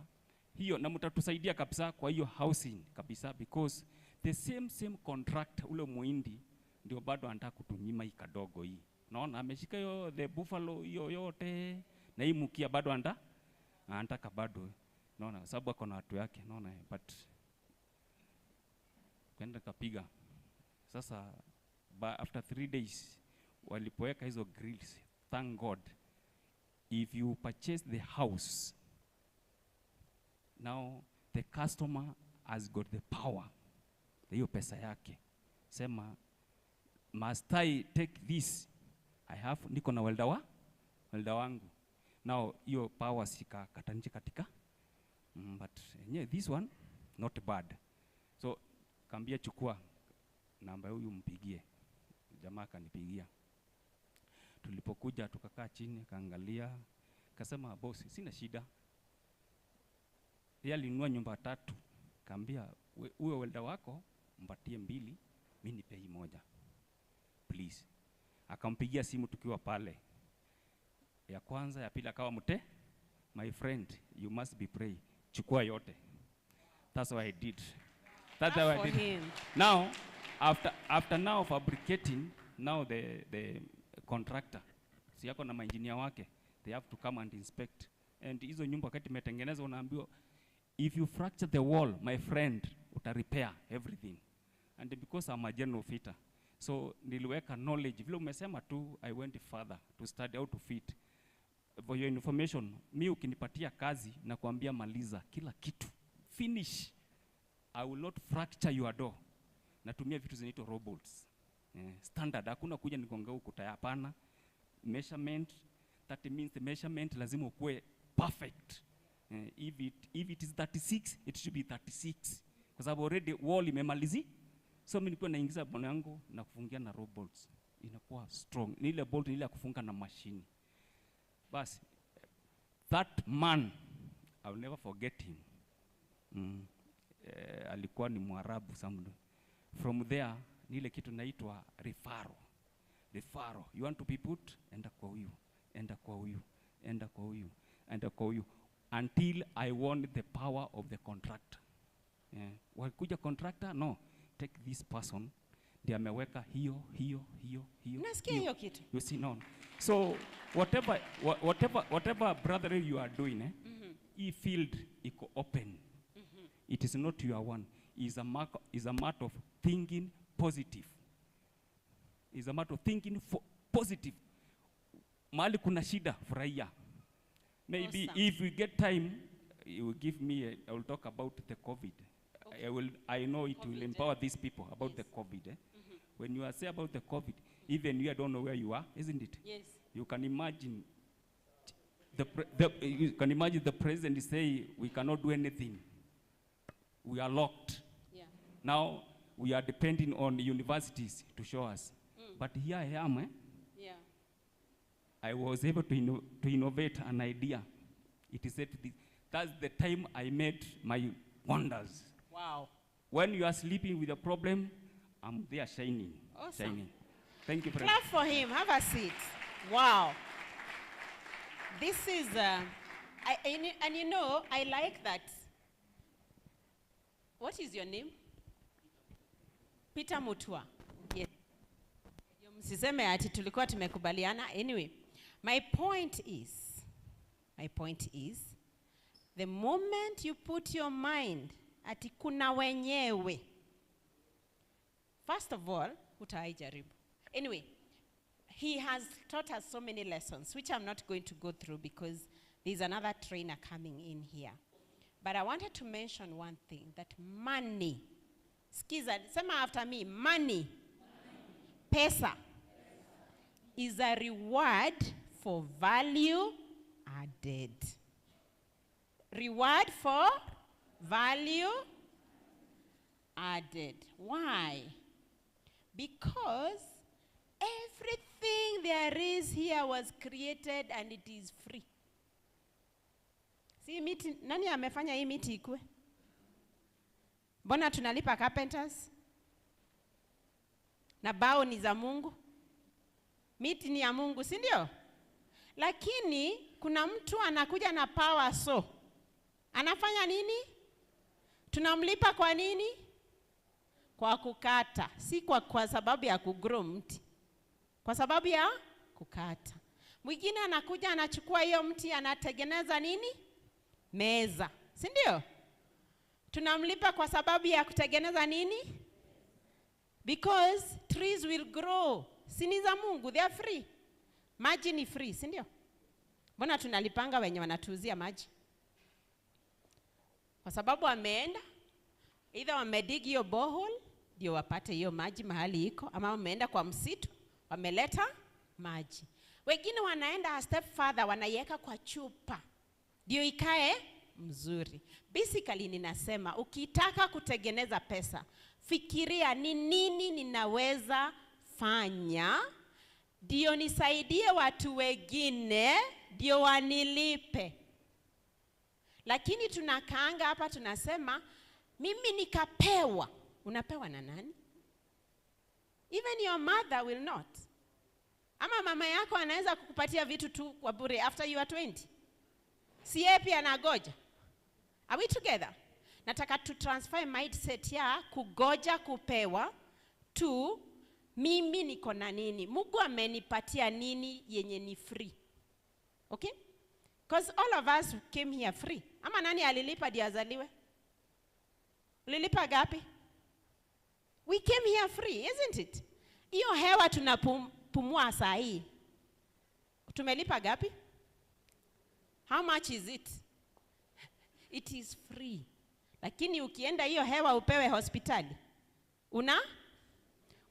hiyo na mtatusaidia kabisa kwa hiyo housing kabisa, because the same contract ule muindi ndio bado anataka kutunyima hii kadogo hii. Naona ameshika hiyo the buffalo hiyo yote na hii mkia bado anataka bado. Naona sababu ako na watu yake, naona but kwenda kapiga. Sasa after 3 days walipoweka hizo grills, thank God, if you purchase the house, now the customer has got the power, hiyo pesa yake. Sema, must I take this? I have, niko na welda wangu. Now hiyo power sika katanji katika. But yeah, this one, not bad. So, kambia chukua namba huyu mpigie. Jamaa kanipigia. Tulipokuja tukakaa chini, kaangalia, kasema boss, sina shida. Yeye alinunua nyumba 3. Kambia huyo welda wako mpatie 2, mimi nipe 1. Please. Akampigia simu tukiwa pale. Ya kwanza, ya pili akawa my friend, you must be brave. Chukua yote. That's what I did. That's what I did. Him. Now, after now fabricating, now the contractor, si yako na engineer wake, they have to come and inspect. And hizo nyumba wakati metengeneza unaambiwa, if you fracture the wall, my friend, uta repair everything. And because I'm a general fitter, so niliweka knowledge. Vile umesema tu, I went further to study how to fit. For your information, mi ukinipatia kazi na kuambia maliza kila kitu, finish, I will not fracture your door. Natumia vitu zinaitwa robots. Standard, hakuna kuja nigonga ukuta, hapana. Measurement, that means the measurement lazima ukue perfect. If it is 36, it should be 36. Kwa sababu already wall imemalizi. So mimi nilikuwa naingiza bono yangu na kufungia na robots. Inakuwa strong. Ni ile bolt, ni ile kufunga na machine. Basi, that man, I will never forget him. Alikuwa ni Mwarabu somebody. From there, ni ile kitu naitwa referral. Referral. You want to be put? Enda kwa huyu. Enda kwa huyu. Enda kwa huyu. Enda kwa huyu. Until I won the power of the contractor. Walikuja contractor? No. Take this person. Ndiye ameweka hiyo. Nasikia hiyo kitu. You see, no. So whatever brother you are doing, he field iko open. It is not your one. Is a matter of thinking positive. Is a matter of thinking positive. Mahali kuna shida, furahia. Maybe awesome. If we get time, you will give me. I will talk about the COVID. Okay. I know it COVID, will empower these people about yes. The COVID. When you are say about the COVID, even you don't know where you are, isn't it? Yes. You can imagine the president say we cannot do anything. We are locked. Yeah. Now we are depending on the universities to show us. But here I am. Yeah. I was able to innovate an idea. It is said that's the time I made my wonders. Wow. When you are sleeping with a problem, I'm there shining. Awesome. Shining. Thank you, friend. Clap for him. Have a seat. Wow. This is, and you know, I like that. What is your name? Peter Mutua. Yes. Msiseme ati tulikuwa tumekubaliana. Anyway, my point is, the moment you put your mind ati kuna wenyewe, first of all, utaijaribu. Anyway, he has taught us so many lessons, which I'm not going to go through because there's another trainer coming in here. But I wanted to mention one thing, that money, skiza, sema after me, money, pesa, is a reward for value added. Reward for value added. Why? Because Everything there is here was created and it is free. Si miti, nani amefanya hii miti ikue? Mbona tunalipa carpenters? Na bao ni za Mungu. Miti ni ya Mungu, si ndio? Lakini kuna mtu anakuja na power so. Anafanya nini? Tunamlipa kwa nini? Kwa kukata, si kwa sababu ya kugrow mti. Kwa sababu ya kukata. Mwingine anakuja anachukua hiyo mti anatengeneza nini? Meza, si ndio? Tunamlipa kwa sababu ya kutengeneza nini? Because trees will grow. Si ni za Mungu, they are free. Maji ni free, si ndio? Mbona tunalipanga wenye wanatuuzia maji? Kwa sababu wameenda either wamedigi hiyo borehole ndio wapate hiyo maji mahali iko, ama wameenda kwa msitu wameleta maji. Wengine wanaenda a step further, wanaiweka kwa chupa ndio ikae mzuri. Basically ninasema ukitaka kutengeneza pesa, fikiria ni nini ninaweza fanya ndio nisaidie watu wengine ndio wanilipe. Lakini tunakaanga hapa tunasema mimi nikapewa. Unapewa na nani? Even your mother will not. Ama mama yako anaweza kukupatia vitu tu kwa bure after you are 20. Si yeye pia anagoja. Are we together? Nataka tu transfer mindset ya kugoja kupewa tu mimi niko na nini? Mungu amenipatia nini yenye ni free. Okay? Because all of us came here free. Ama nani alilipa ndio azaliwe? Ulilipa gapi? We came here free, isn't it? Hiyo hewa tunapumua saa hii. Tumelipa gapi? How much is it? It is free. Lakini ukienda hiyo hewa upewe hospitali,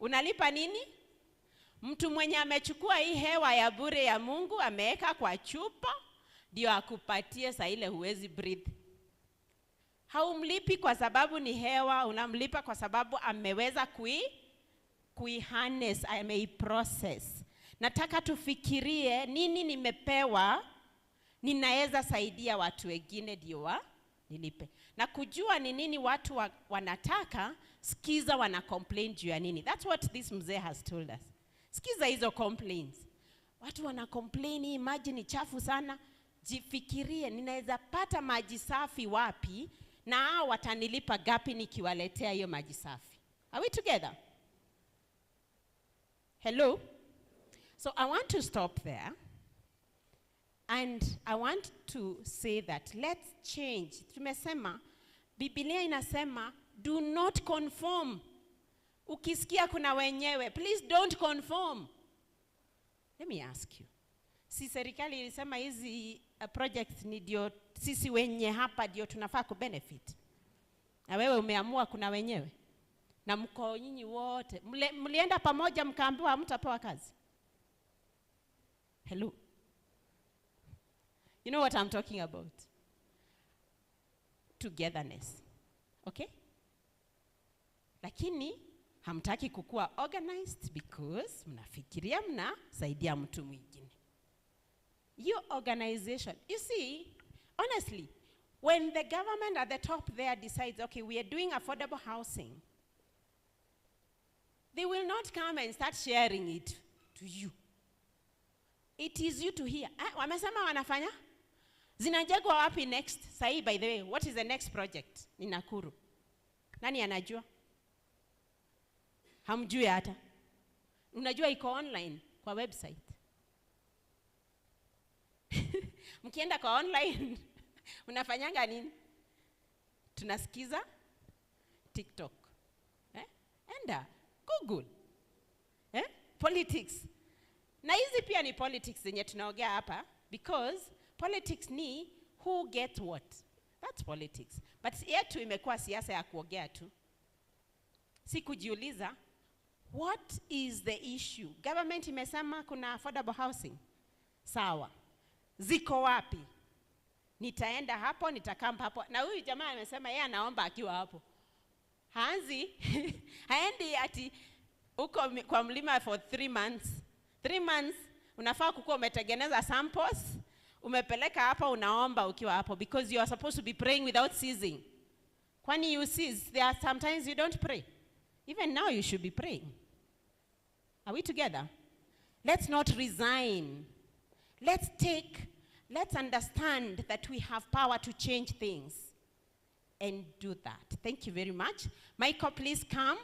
unalipa nini? Mtu mwenye amechukua hii hewa ya bure ya Mungu ameweka kwa chupa ndio akupatie saa ile huwezi breathe. Haumlipi kwa sababu ni hewa, unamlipa kwa sababu ameweza harness, ameiprocess. Nataka tufikirie nini nimepewa ninaweza saidia watu wengine ndio nilipe. Na kujua ni nini watu wanataka, sikiza wana complain juu ya nini. That's what this mzee has told us. Sikiza hizo complaints. Watu wana complain maji ni chafu sana. Jifikirie ninaweza pata maji safi wapi na hao watanilipa gapi nikiwaletea hiyo maji safi. Are we together? Hello? So I want to stop there. And I want to say that let's change. Tumesema, Biblia inasema, do not conform. Ukisikia kuna wenyewe, please don't conform. Let me ask you. Si serikali ilisema hizi projects ni ndio sisi wenye hapa ndio tunafaa kubenefit. Na wewe umeamua kuna wenyewe. Na mko nyinyi wote. Mlienda pamoja mkaambiwa mtapewa kazi. Hello. You know what I'm talking about? Togetherness. Okay? Lakini hamtaki kukua organized because mnafikiria mnasaidia mtu mwingine. Your organization, you see, honestly, when the government at the top there decides, okay, we are doing affordable housing, they will not come and start sharing it to you. It is you to hear. Wamesema wanafanya? Zinajengwa wapi next? Sahi, by the way, what is the next project? Ni Nakuru. Nani anajua? Hamjui hata. Unajua iko online kwa website. Mkienda kwa online, unafanyanga nini? Tunasikiza TikTok. Enda Google. Politics. Na hizi pia ni politics zenye tunaongea hapa because politics ni who gets what. That's politics. But yetu imekuwa siasa ya kuongea tu. Si kujiuliza what is the issue? Government imesema kuna affordable housing. Sawa. Ziko wapi? Nitaenda hapo, nitakampa hapo. Na huyu jamaa amesema yeye anaomba akiwa hapo. Haendi ati uko kwa mlima for 3 months. 3 months unafaa kukuwa umetengeneza samples, umepeleka hapa, unaomba ukiwa hapo, because you are supposed to be praying without ceasing. Kwani you cease, there are sometimes you don't pray. Even now you should be praying. Are we together? Let's not resign. Let's understand that we have power to change things and do that. Thank you very much. Michael, please come.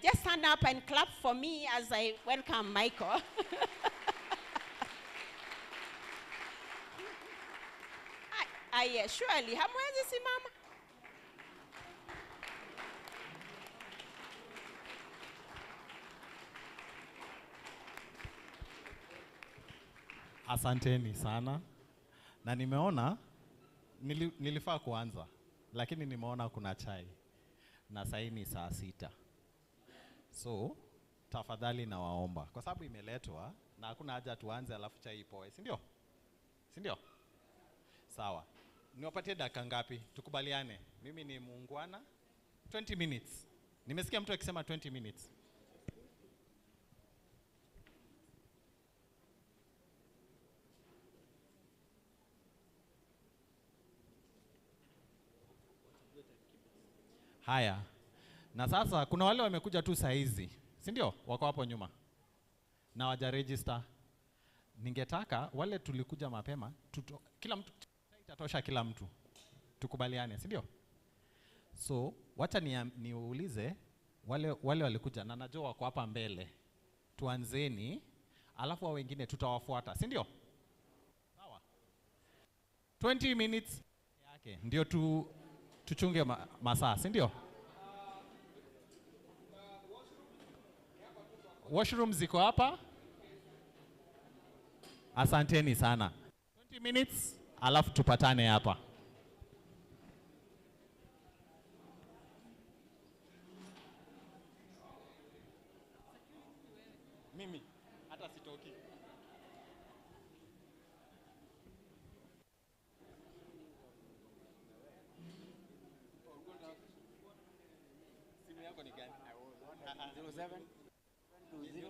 Just stand up and clap for me as I welcome Michael. Surely, hamwezi simama? Asanteni sana. Na nimeona nilifaa kuanza, lakini nimeona kuna chai. Na sasa ni saa 6. So, tafadhali nawaomba kwa sababu imeletwa na hakuna haja tuanze alafu chai ipoe, si ndio? Si ndio? Sawa. Niwapatie dakika ngapi? Tukubaliane. Mimi ni muungwana. 20 minutes. Nimesikia mtu akisema 20 minutes. Haya. Na sasa kuna wale wamekuja tu saa hizi, si ndio? Wako hapo nyuma. Na waja register. Ningetaka wale tulikuja mapema, kila mtu itatosha kila mtu. Tukubaliane, si ndio? So, wacha niulize wale walikuja na najua wako hapa mbele. Tuanzeni, alafu wao wengine tutawafuata, si ndio? Sawa. 20 minutes yake ndio tuchunge masaa, si ndio? Washroom ziko hapa. Asanteni sana. 20 minutes alafu tupatane hapa. Mimi hata sitoki. Simu yako ni gani? 07 20